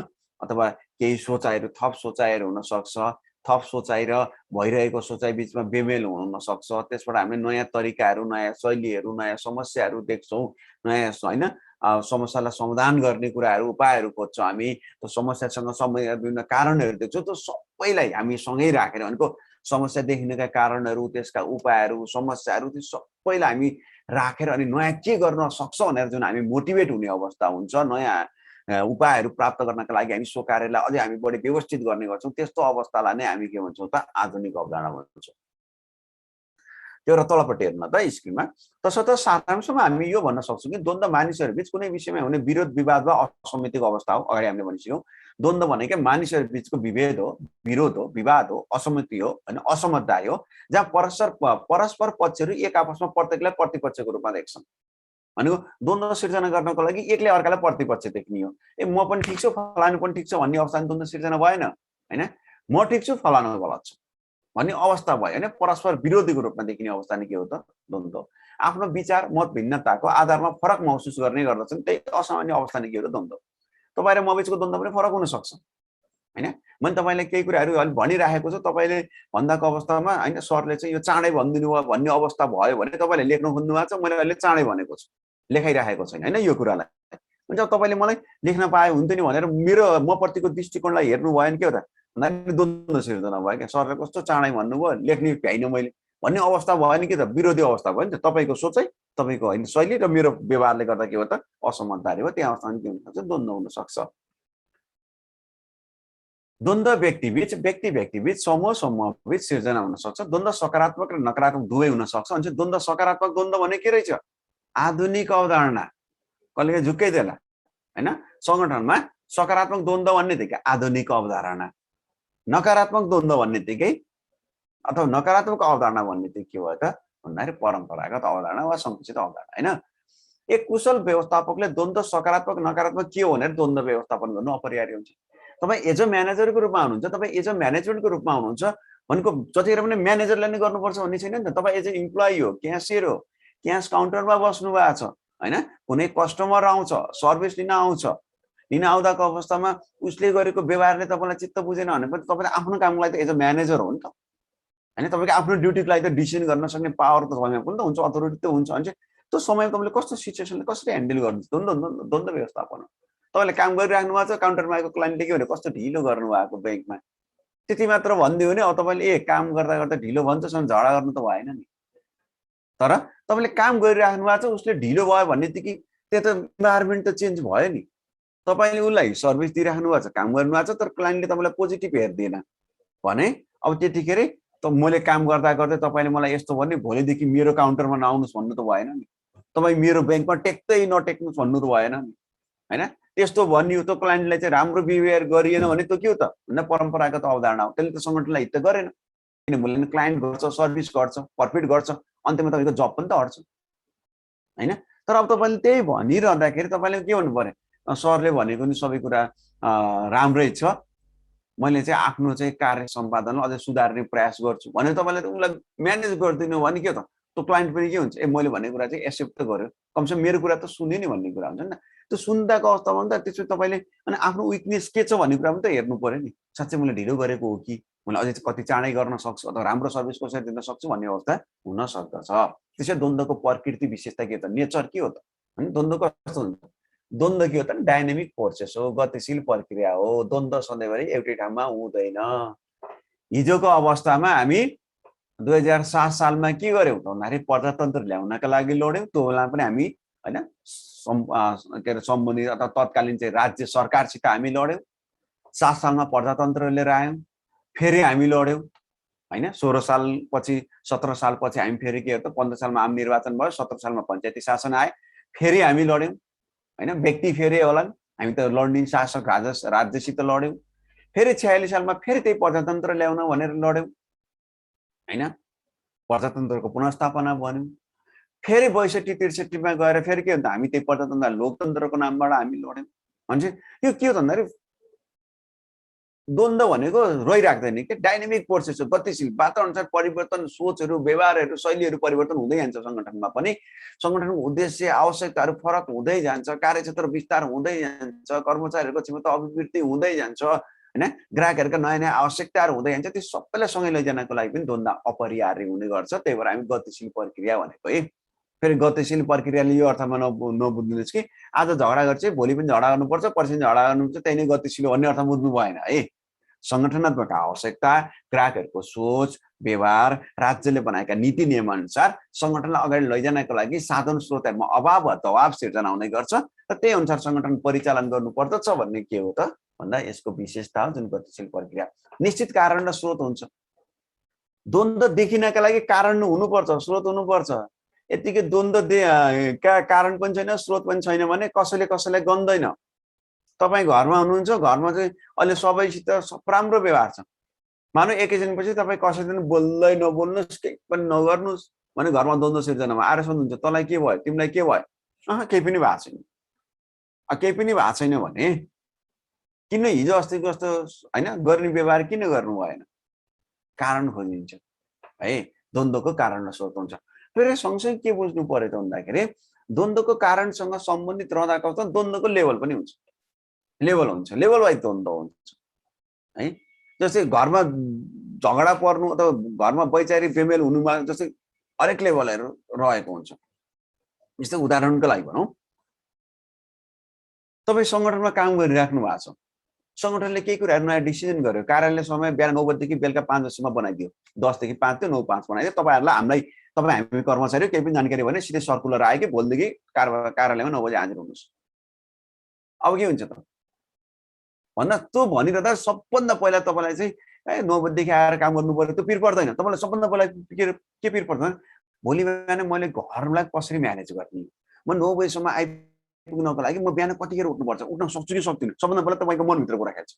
अथवा केही सोचाइहरू थप सोचाइहरू हुन सक्छ। थप सोचाइ र भइरहेको सोचाइ बीचमा बेमेल हुन सक्छ। त्यसबाट हामीले नयाँ तरिकाहरू, नयाँ शैलीहरू, नयाँ समस्याहरू देख्छौँ। नयाँ हैन समस्यालाई समाधान गर्ने कुराहरू, उपायहरू खोज्छौँ हामी। त्यो समस्यासँग सम्बन्धित विभिन्न कारणहरू देख्छौँ। त्यो सबैलाई हामी सँगै राखेर भनेको समस्या देखिनुका कारणहरू, त्यसका उपायहरू, समस्याहरू, त्यो सबैलाई हामी राखेर अनि नयाँ के गर्न सक्छ भनेर जुन हामी मोटिभेट हुने अवस्था हुन्छ, नयाँ उपायहरू प्राप्त गर्नका लागि हामी सो कार्यलाई अझै हामी बढी व्यवस्थित गर्ने गर्छौँ। त्यस्तो अवस्थालाई नै हामी के भन्छौँ त आधुनिक अवधारणा भन्छौँ। त्यो र तलपट्टि हेर्नु त स्क्रिनमा। तसर्थ सारांशमा हामी यो भन्न सक्छौँ कि द्वन्द्व मानिसहरू बीच कुनै विषयमा हुने विरोध विवाद वा असहमतिको अवस्था हो। अगाडि हामीले भनिसक्यौँ द्वन्द्व भनेकै मानिसहरू बीचको विभेद हो, विरोध हो, विवाद हो, असहमति हो अनि असमझदारी हो, जहाँ परस्पर पक्षहरू एक आपसमा प्रत्येकलाई प्रतिपक्षको रूपमा देख्छन्। भनेको द्वन्द्व सिर्जना गर्नको लागि एकले अर्कालाई प्रतिपक्ष देख्ने हो। म पनि ठिक छु, फलानु पनि ठिक छ भन्ने अवस्थामा द्वन्द्व सिर्जना भएन हैन। म ठिक छु, फलानु गलत छ भन्ने अवस्था भयो हैन। परस्पर विरोधीको रूपमा देखिने अवस्था नै के हो त द्वन्द्व। आफ्नो विचार मत भिन्नताको आधारमा फरक महसुस गर्ने गर्दछन्। त्यही असामान्य अवस्था नै के हो त द्वन्द्व। तपाईँ र म बिचको द्वन्द्व पनि फरक हुन सक्छ हैन। मैले तपाईँलाई केही कुराहरू अलि भनिराखेको छु, तपाईँले भन्दाको अवस्थामा हैन सरले चाहिँ यो चाँडै भनिदिनु भयो भन्ने अवस्था भयो भने तपाईँले लेख्न खोज्नु भएको छ, मैले अहिले चाँडै भनेको छु, लेखाइराखेको छैन हैन यो कुरालाई। अनि जब तपाईँले मलाई लेख्न पाए हुन्थ्यो नि भनेर मेरो म प्रतिको दृष्टिकोणलाई हेर्नु भयो भने के हो त भन्दाखेरि द्वन्द्व सिर्जना भयो क्या। सरले कस्तो चाँडै भन्नुभयो, लेख्ने भ्याइनँ मैले भन्ने अवस्था भयो नि के त, विरोधी अवस्था भयो नि त। तपाईँको सोचाइ, तपाईँको होइन शैली र मेरो व्यवहारले गर्दा के हो त असमझदारी हो। त्यहाँ अवस्थामा के हुन सक्छ, द्वन्द्व हुन सक्छ। द्वन्द्व व्यक्ति-व्यक्तिबीच, समूह-समूहबीच सिर्जना हुन सक्छ। द्वन्द्व सकारात्मक र नकारात्मक दुवै हुन सक्छ। अनि द्वन्द्व सकारात्मक द्वन्द्व भने के रहेछ, आधुनिक अवधारणा कहिले झुक्कै देला हैन। संगठनमा सकारात्मक द्वन्द्व भन्नेबित्तिकै आधुनिक अवधारणा, नकारात्मक द्वन्द्व भन्नेबित्तिकै अथवा नकारात्मक अवधारणा भन्नेबित्तिकै के भयो त भन्दाखेरि परम्परागत अवधारणा वा संकुचित अवधारणा हैन। एक कुशल व्यवस्थापकले द्वन्द्व सकारात्मक नकारात्मक के हो भनेर द्वन्द्व व्यवस्थापन गर्नु अपरिहार्य हुन्छ। तपाईँ एज अ म्यानेजरको रूपमा हुनुहुन्छ, तपाईँ एज अ म्यानेजमेन्टको रूपमा हुनुहुन्छ भनेको जतिखेर पनि म्यानेजरले नै गर्नुपर्छ भन्ने छैन नि त। तपाईँ एज अ इम्प्लोइ हो, क्यासियर हो, क्यास काउन्टरमा बस्नु भएको छ हैन। कुनै कस्टमर आउँछ, सर्भिस लिन आउँछ, लिन आउँदाको अवस्थामा उसले गरेको व्यवहारले तपाईँलाई चित्त बुझेन भने पनि तपाईँले आफ्नो कामको लागि त एज अ म्यानेजर हो नि त हैन। तपाईँको आफ्नो ड्युटीको लागि त डिसिजन गर्न सक्ने पावर त तपाईँमा पनि त हुन्छ, अथोरिटी त हुन्छ। अनि त्यो समयमा तपाईँले कस्तो सिचुएसनले कसरी ह्यान्डल गर्नुहुन्छ, द्वन्द्व व्यवस्थापन हो। तपाईँले काम गरिराख्नु भएको छ, काउन्टरमा आएको क्लाइन्टले के भने कस्तो ढिलो गर्नुभएको ब्याङ्कमा, त्यति मात्र भनिदियो भने अब तपाईँले काम गर्दा गर्दा ढिलो भन्छ झगडा गर्नु त भएन नि। तर तपाईँले काम गरिराख्नु भएको छ, उसले ढिलो भयो भन्नेबित्तिकै त्यो त इन्भाइरोमेन्ट त चेन्ज भयो नि। तपाईँले उसलाई सर्भिस दिइराख्नु भएको छ, काम गर्नु भएको छ, तर क्लाइन्टले तपाईँलाई पोजिटिभ हेर्दैन भने अब त्यतिखेर त मैले काम गर्दा गर्दै तपाईँले मलाई यस्तो भन्ने, भोलिदेखि मेरो काउन्टरमा नआउनुहोस् भन्नु त भएन नि। तपाईँ मेरो ब्याङ्कमा टेक्दै नटेक्नुहोस् भन्नु त भएन नि हैन। त्यस्तो भनियो त क्लाइन्टलाई चाहिँ राम्रो बिहेभियर गरिएन भने त के हो त भन्दा परम्परागत अवधारणा हो। त्यसले त सङ्गठनलाई हित त गरेन, किनभने क्लाइन्ट गर्छ, सर्भिस गर्छ, प्रफिट गर्छ, अन्त्यमा तपाईँको जब पनि त हट्छ हैन। तर अब तपाईँले त्यही भनिरहँदाखेरि तपाईँले के भन्नु पर्यो, सरले भनेको नि सबै कुरा राम्रै छ, मैले चाहिँ आफ्नो चाहिँ कार्य सम्पादनलाई अझै सुधार्ने प्रयास गर्छु भने तपाईँले त उसलाई म्यानेज गरिदिनु भने के त त्यो क्लाइन्ट पनि के हुन्छ, ए मैले भनेको कुरा चाहिँ एक्सेप्ट त गर्यो, कमसेकम मेरो कुरा त सुन्यो नि भन्ने कुरा हुन्छ नि त। त्यो सुन्दाको अवस्थामा त त्यसपछि तपाईँले अनि आफ्नो विकनेस के छ भन्ने कुरा पनि त हेर्नु पर्यो नि। साँच्चै मैले ढिलो गरेको हो कि, मैले अझै कति चाँडै गर्न सक्छु अथवा राम्रो सर्भिस कसरी दिन सक्छु भन्ने अवस्था हुन सक्दछ। त्यसै द्वन्द्वको प्रकृति विशेषता के हो त, नेचर के हो त होइन। द्वन्द्व कस्तो हुन्छ, द्वन्द्व के हो त डाइनामिक प्रोसेस हो, गतिशील प्रक्रिया हो। द्वन्द्व सधैँभरि एउटै ठाउँमा हुँदैन। हिजोको अवस्थामा हामी 2007 सालमा के गर्यौँ भन्दाखेरि प्रजातन्त्र ल्याउनका लागि लड्यौँ। त्यो बेला पनि हामी हैन के अरे सम्बन्धित अथवा तत्कालीन चाहिँ राज्य सरकारसित हामी लड्यौँ। 7 सालमा प्रजातन्त्र लिएर आयौँ, फेरि हामी लड्यौँ हैन। 16 सालपछि 17 सालपछि हामी फेरि के हो त 15 सालमा आम निर्वाचन भयो, 17 सालमा पञ्चायती शासन आयो, फेरि हामी लड्यौँ हैन। व्यक्ति फेरि होलान्, हामी त लड्ने शासक राज्यसित लड्यौँ। फेरि 46 सालमा फेरि त्यही प्रजातन्त्र ल्याउन भनेर लड्यौँ हैन। प्रजातन्त्रको पुनर्स्थापना भन्यौँ। फेरि 62-63 गएर फेरि के हुन्छ, हामी त्यही प्रजातन्त्र लोकतन्त्रको नामबाट हामी लड्यौँ। भन्छ यो के हो भन्दाखेरि द्वन्द्व भनेको रहिराख्दैन के, डाइनामिक प्रोसेस हो, गतिशील वातावरणअनुसार परिवर्तन, सोचहरू, व्यवहारहरू, शैलीहरू परिवर्तन हुँदै जान्छ। सङ्गठनमा पनि सङ्गठनको उद्देश्य आवश्यकताहरू फरक हुँदै जान्छ, कार्यक्षेत्र विस्तार हुँदै जान्छ, कर्मचारीहरूको क्षमता अभिवृद्धि हुँदै जान्छ हैन, ग्राहकहरूका नयाँ नयाँ आवश्यकताहरू हुँदै जान्छ। त्यो सबैलाई सँगै लैजानको लागि पनि द्वन्द्व अपरिहार्य हुने गर्छ। त्यही भएर हामी गतिशील प्रक्रिया भनेको है। फेरि गतिशील प्रक्रियाले यो अर्थमा नबुझ्नुहोस् कि आज झगडा गर्छ भोलि पनि झगडा गर्नुपर्छ, पर्सि झगडा गर्नुपर्छ, त्यही नै गतिशील भन्ने अर्थमा बुझ्नु भएन है। सङ्गठनात्मक आवश्यकता, ग्राहकहरूको सोच, व्यवहार, राज्यले बनाएका नीति नियम अनुसार सङ्गठनलाई अगाडि लैजानको लागि साधन स्रोतहरूमा अभाव वा दबाव सिर्जना हुने गर्छ र त्यही अनुसार सङ्गठन परिचालन गर्नुपर्दछ भन्ने के हो त भन्दा यसको विशेषता हो जुन गतिशील प्रक्रिया। निश्चित कारण र स्रोत हुन्छ। द्वन्द्व देखिनका लागि कारण हुनुपर्छ, स्रोत हुनुपर्छ। यतिकै द्वन्द्व कारण पनि छैन, स्रोत पनि छैन भने कसैले कसैलाई गन्दैन। तपाईँ घरमा हुनुहुन्छ, घरमा चाहिँ अहिले सबैसित राम्रो व्यवहार छ, मानौ एकैछिनपछि तपाईँ कसैसँग बोल्दै नबोल्नुहोस्, केही पनि नगर्नुहोस् भने घरमा द्वन्द्व सिर्जनामा आएर सोध्नुहुन्छ तँलाई के भयो, तिमीलाई के भयो, केही पनि भएको छैन। केही पनि भएको छैन भने किन हिजो अस्तिको जस्तो हैन गर्ने व्यवहार किन गर्नु भएन, कारण खोजिन्छ है। द्वन्द्वको कारण र स्रोत हुन्छ। फेरि सँगसँगै के बुझ्नु पर्यो त भन्दाखेरि द्वन्द्वको कारणसँग सम्बन्धित रहँदाको द्वन्द्वको लेभल पनि हुन्छ, लेभल वाइज द्वन्द्व हुन्छ है। जस्तै घरमा झगडा पर्नु अथवा घरमा वैचारिक बेमेल हुनुमा जस्तै हरेक लेभलहरू रहेको हुन्छ। जस्तै उदाहरणको लागि भनौँ, तपाईँ सङ्गठनमा काम गरिराख्नु भएको छ, सङ्गठनले केही कुराहरू नयाँ डिसिजन गर्यो, कार्यालय समय बिहान 9 बजेदेखि बेलुका 5 बजीसम्म बनाइदियो, 10 देखि 5 थियो 9 5 बनाइदियो। तपाईँहरूलाई हामी कर्मचारी केही पनि जानकारी भने सिधै सर्कुलर आयो कि भोलिदेखि कार्यालयमा 9 बजे हाजिर हुनुहोस्। अब के हुन्छ त भन्दा त्यो भनिरहँदा सबभन्दा पहिला तपाईँलाई चाहिँ 9 बजेदेखि आएर काम गर्नु पर्यो, त्यो पिर पर्दैन तपाईँलाई। सबभन्दा पहिला के पिर पर्दैन, भोलि बिहान मैले घरलाई कसरी म्यानेज गर्ने, म 9 बजीसम्म आइपुग्नको लागि म बिहान कतिखेर उठ्नुपर्छ, उठ्न सक्छु कि सक्दिनँ, सबभन्दा पहिला तपाईँको मनभित्र कुरा खेल्छ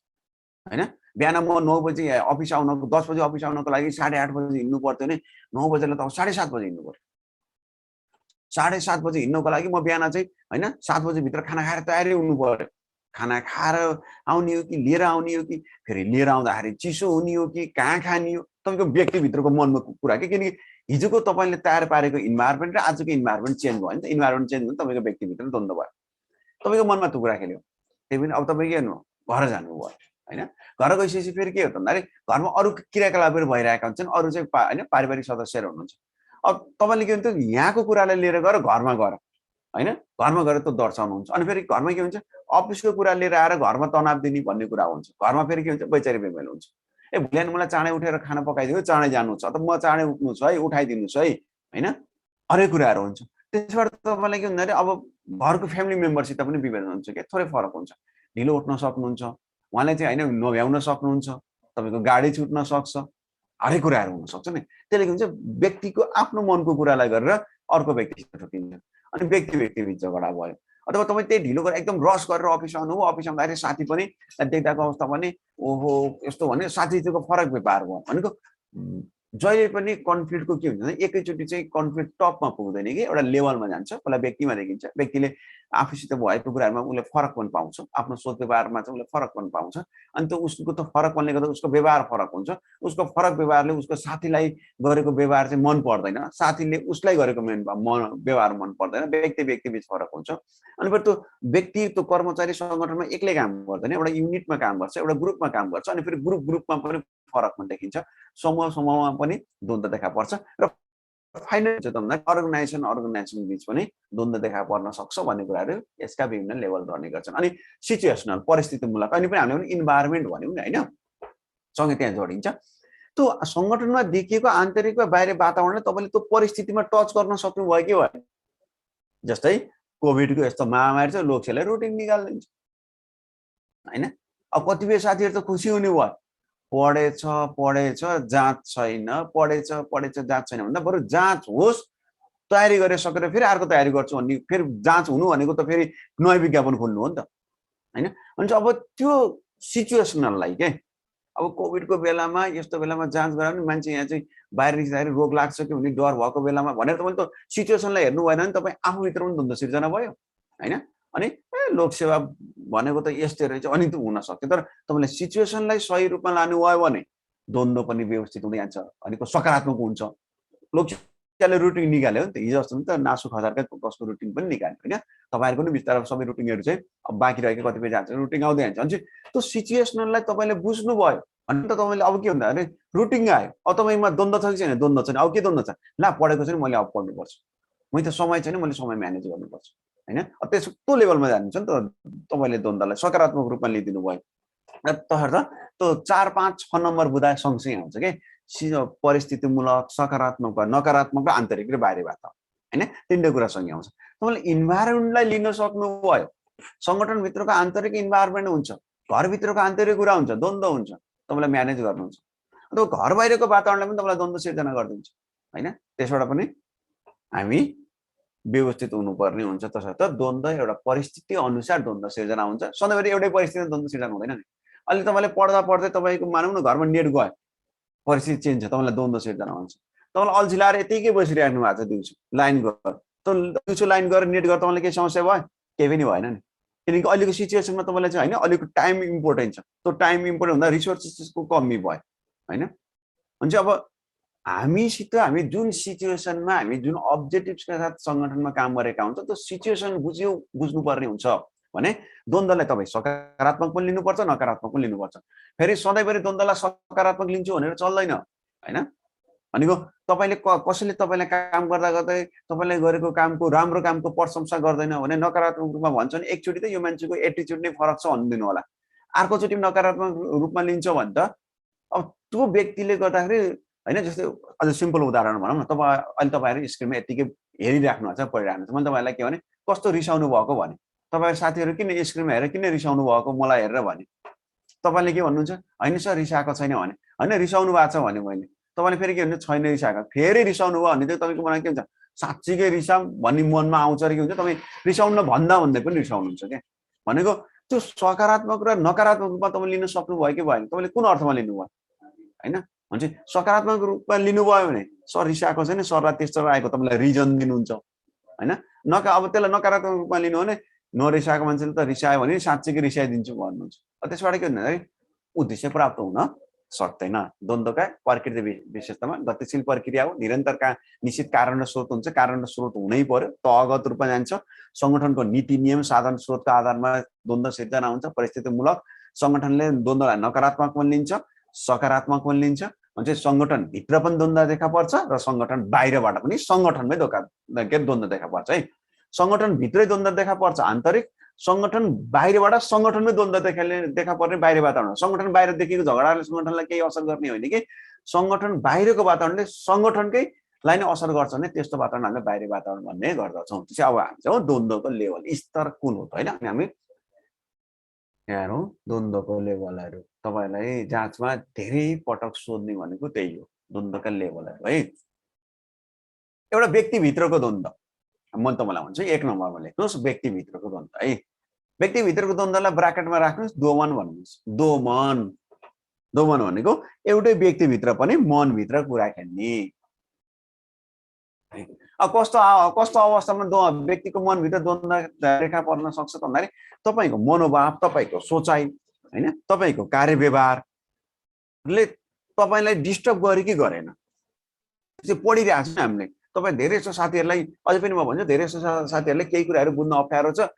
होइन। बिहान म 9 बजी अफिस आउनको 10 बजी अफिस आउनको लागि 8:30 बजी हिँड्नु पर्थ्यो भने 9 बजेलाई त 7:30 बजी हिँड्नु पर्यो। 7:30 बजी हिँड्नको लागि म बिहान चाहिँ होइन 7 बजीभित्र खाना खाएर तयारी हुनु पर्यो। खाना खाएर आउने हो कि लिएर आउने हो कि फेरि लिएर आउँदाखेरि चिसो हुने हो कि कहाँ खाने हो, तपाईँको व्यक्तिभित्रको मनमा कुरा के। किनकि हिजोको तपाईँले तयार पारेको इन्भाइरोमेन्ट र आजको इन्भाइरोमेन्ट चेन्ज भयो नि त। इन्भाइरोमेन्ट चेन्ज भयो तपाईँको व्यक्तिभित्र द्वन्द्व भयो, तपाईँको मनमा त्यो कुरा खेल्यो। त्यही पनि अब तपाईँ के गर्नु, घर जानुभयो होइन। घर गइसकेपछि फेरि के हो त भन्दाखेरि घरमा अरू क्रियाकलापहरू भइरहेका हुन्छन्, अरू चाहिँ होइन पारिवारिक सदस्यहरू हुनुहुन्छ। अब तपाईँले के भन्छ, यहाँको कुरालाई लिएर गएर घरमा गएर होइन, घरमा गएर त दर्शाउनुहुन्छ। अनि फेरि घरमा के हुन्छ, अफिसको कुरा लिएर आएर घरमा तनाव दिने भन्ने कुरा हुन्छ। घरमा फेरि के हुन्छ, वैचारिक बेमेल हुन्छ। बिहान मलाई चाँडै उठेर खाना पकाइदियो, चाँडै जानु छ त म चाँडै उठ्नु छ है, उठाइदिनुहोस् है होइन, हरेक कुराहरू हुन्छ। त्यसबाट तपाईँलाई के भन्दाखेरि अब घरको फ्यामिली मेम्बरसित पनि विभेद हुन्छ क्या, थोरै फरक हुन्छ। ढिलो उठ्न सक्नुहुन्छ, उहाँले चाहिँ होइन नभ्याउन सक्नुहुन्छ, तपाईँको गाडी छुट्न सक्छ, हरेक कुराहरू हुनसक्छ नि। त्यसले के हुन्छ, व्यक्तिको आफ्नो मनको कुरालाई गरेर अर्को व्यक्तिसित ठोकिन्छ, अनि व्यक्ति बिच झगडा भयो। अथवा तपाईँ त्यही ढिलो गरेर एकदम रस गरेर अफिस आउनुभयो, अफिस आउँदाखेरि साथी पनि देख्दाको अवस्था पनि ओहो यस्तो भने साथीको फरक व्यवहार भयो भनेको। जहिले पनि कन्फ्लिक्टको के हुन्छ भने एकैचोटि चाहिँ कन्फ्लिक्ट टपमा पुग्दैन कि, एउटा लेभलमा जान्छ। पहिला व्यक्तिमा देखिन्छ, व्यक्तिले आफूसित भएको कुराहरूमा उसले फरक पनि पाउँछ, आफ्नो सोच व्यवहारमा चाहिँ उसले फरक पनि पाउँछ। अनि त्यो उसको त फरक पर्ने गर्दा उसको व्यवहार फरक हुन्छ। उसको फरक व्यवहारले उसको साथीलाई गरेको व्यवहार चाहिँ मन पर्दैन, साथीले उसलाई गरेको व्यवहार मन पर्दैन, व्यक्ति बिच फरक हुन्छ। अनि फेरि त्यो व्यक्ति त्यो कर्मचारी सङ्गठनमा एक्लै काम गर्दैन, एउटा युनिटमा काम गर्छ, एउटा ग्रुपमा काम गर्छ। अनि फेरि ग्रुपमा पनि फरक पनि देखिन्छ, समूहमा पनि द्वन्द्व देखा पर्छ। र फाइनल चाहिँ भन्दा अर्गनाइजेसन बिच पनि द्वन्द्व देखा पर्न सक्छ भन्ने कुराहरू यसका विभिन्न लेभल रहने गर्छन्। अनि सिचुएसनल परिस्थितिमूलक, अनि पनि हामीले इन्भाइरोमेन्ट भन्यौँ नि होइन, सँगै त्यहाँ जोडिन्छ। त्यो सङ्गठनमा देखिएको आन्तरिक वा बाहिरी वातावरणले तपाईँले त्यो परिस्थितिमा टच गर्न सक्नुभयो कि भयो। जस्तै कोभिडको यस्तो महामारी चाहिँ लोकसेवाले रुटिन निकालिदिन्छ होइन। अब कतिपय साथीहरू त खुसी हुने भयो, पढेछ जाँच छैन, पढेछ जाँच छैन भन्दा बरु जाँच होस्, तयारी गरेर सकेर फेरि अर्को तयारी गर्छु भन्ने। फेरि जाँच हुनु भनेको त फेरि नयाँ विज्ञापन खोल्नु हो नि त होइन। अनि अब त्यो सिचुएसनललाई के, अब कोभिडको बेलामा यस्तो बेलामा जाँच गरायो भने मान्छे यहाँ चाहिँ बाहिर निस्किँदाखेरि रोग लाग्छ कि भन्ने डर भएको बेलामा भनेर तपाईँले त सिचुएसनलाई हेर्नु भएन भने तपाईँ आफूभित्र पनि द्वन्द्व सिर्जना भयो होइन। अनि लोकसेवा भनेको त यस्तै रहेछ अनि त हुन सक्यो। तर तपाईँले सिचुएसनलाई सही रूपमा लानुभयो भने द्वन्द्व पनि व्यवस्थित हुँदै जान्छ, अनि सकारात्मक हुन्छ। लोकसेवाले रुटिन निकाल्यो नि त, हिजो अस्ति त नासु खजारका कसको रुटिन पनि निकाल्यो होइन। तपाईँहरूको पनि बिस्तारै सबै रुटिनहरू चाहिँ अब बाँकी रहेको कतिपय जान्छ रुटिन आउँदै जान्छ। अनि त्यो सिचुएसनललाई तपाईँले बुझ्नुभयो अनि त तपाईँले अब के भन्दा अरे रुटिन आयो, अब तपाईँमा द्वन्द्व छ कि छैन, द्वन्द्व छैन, अब के द्वन्द्व छ, ला पढेको छैन मैले अब पढ्नुपर्छ, मैले त समय छैन मैले समय म्यानेज गर्नुपर्छ होइन। त्यस्तो लेभलमा जानुहुन्छ नि त तपाईँले द्वन्द्वलाई सकारात्मक रूपमा लिइदिनु भयो। तसर्थ त्यो 4 5 6 नम्बर बुझाइ सँगसँगै आउँछ कि परिस्थितिमूलक, सकारात्मक, नकारात्मक र आन्तरिक र बाहिरी वातावरण होइन, तिनवटै कुरा सँगै आउँछ। तपाईँले इन्भाइरोमेन्टलाई लिन सक्नुभयो, सङ्गठनभित्रको आन्तरिक इन्भाइरोमेन्ट हुन्छ, घरभित्रको आन्तरिक कुरा हुन्छ, द्वन्द्व हुन्छ, तपाईँलाई म्यानेज गर्नुहुन्छ। त्यो घर बाहिरको वातावरणले पनि तपाईँलाई द्वन्द्व सिर्जना गरिदिन्छ होइन। त्यसबाट पनि हामी व्यवस्थित हुनुपर्ने हुन्छ। तसर्थ द्वन्द्व एउटा परिस्थिति अनुसार द्वन्द्व सिर्जना हुन्छ, सधैँभरि एउटै परिस्थितिमा द्वन्द्व सिर्जना हुँदैन नि। अहिले तपाईँले पढ्दै तपाईँको मानौँ न घरमा नेट गयो, परिस्थिति चेन्ज छ, तपाईँलाई द्वन्द्व सिर्जना हुन्छ। तपाईँलाई अल्छी लाएर यतिकै बसिराख्नु भएको छ, दिउँसो लाइन गएर त दिउँसो लाइन गरेर नेट गरेर तपाईँलाई केही समस्या भयो, केही पनि भएन नि। किनकि अहिलेको सिचुएसनमा तपाईँलाई चाहिँ होइन अलिकति टाइम इम्पोर्टेन्ट छ, त्यो टाइम इम्पोर्टेन्ट हुँदा रिसोर्सेसको कमी भयो होइन। भने चाहिँ अब हामी जुन सिचुएसनमा हामी जुन अब्जेक्टिभ्सका साथ सङ्गठनमा काम गरेका हुन्छ त्यो सिचुएसन बुझ्नुपर्ने हुन्छ भने द्वन्द्वलाई तपाईँ सकारात्मक पनि लिनुपर्छ नकारात्मक पनि लिनुपर्छ। फेरि सधैँभरि द्वन्द्वलाई सकारात्मक लिन्छु भनेर चल्दैन हैन। भनेको तपाईँले कसैले तपाईँलाई काम गर्दा गर्दै तपाईँले गरेको कामको राम्रो कामको प्रशंसा गर्दैन भने नकारात्मक रूपमा भन्छ भने एकचोटि त यो मान्छेको एटिच्युड नै फरक छ भनिदिनु होला। अर्कोचोटि नकारात्मक रूपमा लिन्छ भने त अब त्यो व्यक्तिले गर्दाखेरि हैन। जस्तै अझ सिम्पल उदाहरण भनौँ न, अहिले तपाईँहरू स्क्रिनमा यतिकै हेरिराख्नु भएको छ पढिराख्नु छ, मैले तपाईँलाई के भने कस्तो रिसाउनु भएको भने तपाईँहरू साथीहरू किन स्क्रिनमा हेरेर किन रिसाउनु भएको मलाई हेरेर भने तपाईँले के भन्नुहुन्छ हैन सर रिसाएको छैन भने हैन रिसाउनु भएको छ भने मैले तपाईँले फेरि के भन्नु छैन रिसाएको फेरि रिसाउनु भयो भने चाहिँ तपाईँको मनमा के हुन्छ साँच्चीकै रिसाम भन्ने मनमा आउँछ र के हुन्छ तपाईँ रिसाउन भन्दा भन्दै पनि रिसाउनुहुन्छ क्या। भनेको त्यो सकारात्मक र नकारात्मक रूपमा तपाईँ लिन सक्नुभयो कि भएन तपाईँले कुन अर्थमा लिनुभयो हैन। भन्छ सकारात्मक रूपमा लिनुभयो भने सर रिसाएको छैन सरलाई त्यस्तो आएको तपाईँलाई रिजन दिनुहुन्छ हैन। अब त्यसलाई नकारात्मक रूपमा लिनु भने नरिसाएको मान्छेले त रिसायो भने साँच्चीकै रिसाइदिन्छु भन्नुहुन्छ। त्यसबाट के भन्दाखेरि उद्देश्य प्राप्त हुन सक्दैन। द्वन्द्वका प्रकृति विशेषतामा गतिशील प्रक्रिया हो, निरन्तरका निश्चित कारण र स्रोत हुन्छ, कारण र स्रोत हुनै पर्यो, तहगत रूपमा जान्छ। सङ्गठनको नीति नियम साधन स्रोतका आधारमा द्वन्द्व सिर्जना हुन्छ। परिस्थितिमूलक सङ्गठनले द्वन्द्वलाई नकारात्मक पनि लिन्छ सकारात्मक पनि लिन्छ। भन्छ सङ्गठनभित्र पनि द्वन्द्व देखा पर्छ र सङ्गठन बाहिरबाट पनि सङ्गठनमै द्वन्द्व देखा पर्छ है। सङ्गठनभित्रै द्वन्द्व देखा पर्छ आन्तरिक, सङ्गठन बाहिरबाट सङ्गठनमै द्वन्द्व देखा पर्ने बाहिर वातावरण। सङ्गठन बाहिर देखिएको झगडाले सङ्गठनलाई केही असर गर्ने होइन कि सङ्गठन बाहिरको वातावरणले सङ्गठनकैलाई नै असर गर्छ भने त्यस्तो वातावरण हामीले बाहिरी वातावरण भन्ने गर्दछौँ। त्यसै अब हामी चाहिँ द्वन्द्वको लेभल स्तर कुन हो त होइन हामी हेरौँ। द्वन्द्वको लेभलहरू तपाईँलाई जाँचमा धेरै पटक सोध्ने भनेको त्यही हो, द्वन्द्वका लेभलहरू है। एउटा व्यक्तिभित्रको द्वन्द्व म तपाईँलाई भन्छु एक नम्बरमा लेख्नुहोस् व्यक्तिभित्रको द्वन्द्व है। व्यक्तिभित्रको द्वन्द्वलाई ब्राकेटमा राख्नुहोस् दोमन भन्नुहोस्। दोमन भनेको एउटै व्यक्तिभित्र पनि मनभित्र कुरा खेल्ने। अब कस्तो अवस्थामा व्यक्तिको मनभित्र द्वन्द्व देखा पर्न सक्छ त भन्दाखेरि तपाईँको मनोभाव, तपाईँको सोचाइ होइन, तपाईँको कार्य व्यवहारले तपाईँलाई डिस्टर्ब गरे कि गरेन त्यो पढिरहेको छ हामीले। तपाईँ धेरै जस्तो साथीहरूलाई अझै पनि म भन्छु धेरै जस्तो साथीहरूले केही कुराहरू बुझ्न अप्ठ्यारो छ,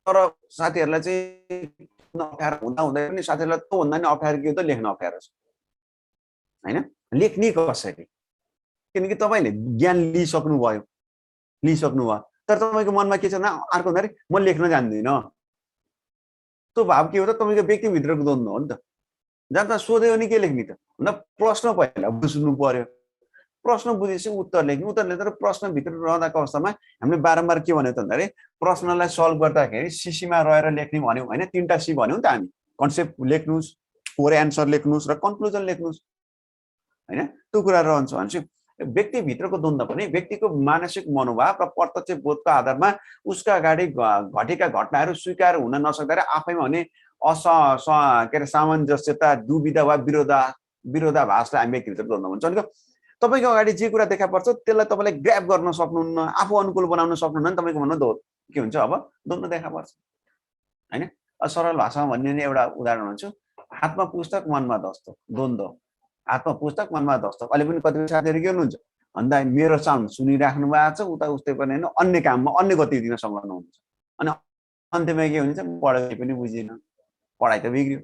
तर साथीहरूलाई चाहिँ अप्ठ्यारो हुँदा हुँदै पनि साथीहरूलाई त्योभन्दा नि अप्ठ्यारो के हो त लेख्न अप्ठ्यारो छ होइन। लेख्ने कसरी, किनकि तपाईँले ज्ञान लिइसक्नु भयो तर तपाईँको मनमा के छ न अर्को भन्दाखेरि म लेख्न जान्दिनँ। त्यो भाव के हो त तपाईँको व्यक्तिभित्रको द्वन्द्व हो नि त। जहाँ त सोध्यो भने के लेख्ने त भन्दा प्रश्न पहिला बुझ्नु पर्यो, प्रश्न बुझेपछि उत्तर लेख्ने। उत्तर लेखेर प्रश्नभित्र रहँदाको अवस्थामा हामीले बारम्बार के भन्यो त भन्दाखेरि प्रश्नलाई सल्भ गर्दाखेरि सीमा रहेर लेख्ने भन्यौँ होइन। 3टा सी भन्यौँ नि त हामी, कन्सेप्ट लेख्नुहोस्, कोर एन्सर लेख्नुहोस् र कन्क्लुजन लेख्नुहोस् होइन। त्यो कुरा रहन्छ भनेपछि व्यक्तिभित्रको द्वन्द्व पनि व्यक्तिको मानसिक मनोभाव र प्रत्यक्ष बोधको आधारमा उसका अगाडि घटेका घटनाहरू स्वीकार हुन नसक्दा आफैमा हुने सामञ्जस्यता, दुविधा वा विरोधाभासलाई हामी व्यक्तिभित्र द्वन्द्व भन्छौँ। भनेको तपाईँको अगाडि जे कुरा देखा पर्छ त्यसलाई तपाईँले ग्र्याब गर्न सक्नुहुन्न, आफू अनुकूल बनाउन सक्नुहुन्न नि तपाईँको मनमा के हुन्छ अब द्वन्द्व देखा पर्छ होइन। सरल भाषामा भन्ने नि एउटा उदाहरण भन्छु, हातमा पुस्तक मनमा दस्तो द्वन्द्व। हातमा पुस्तक मनमा दस्तो। अहिले पनि कतिपय साथीहरू के हुनुहुन्छ भन्दा मेरो साउन्ड सुनिराख्नु भएको छ उता उस्तै पनि होइन, अन्य काममा अन्य गतिविधिमा संलग्न हुनुहुन्छ अनि अन्त्यमा के हुन्छ पढाइ पनि बुझिन, पढाइ त बिग्रियो।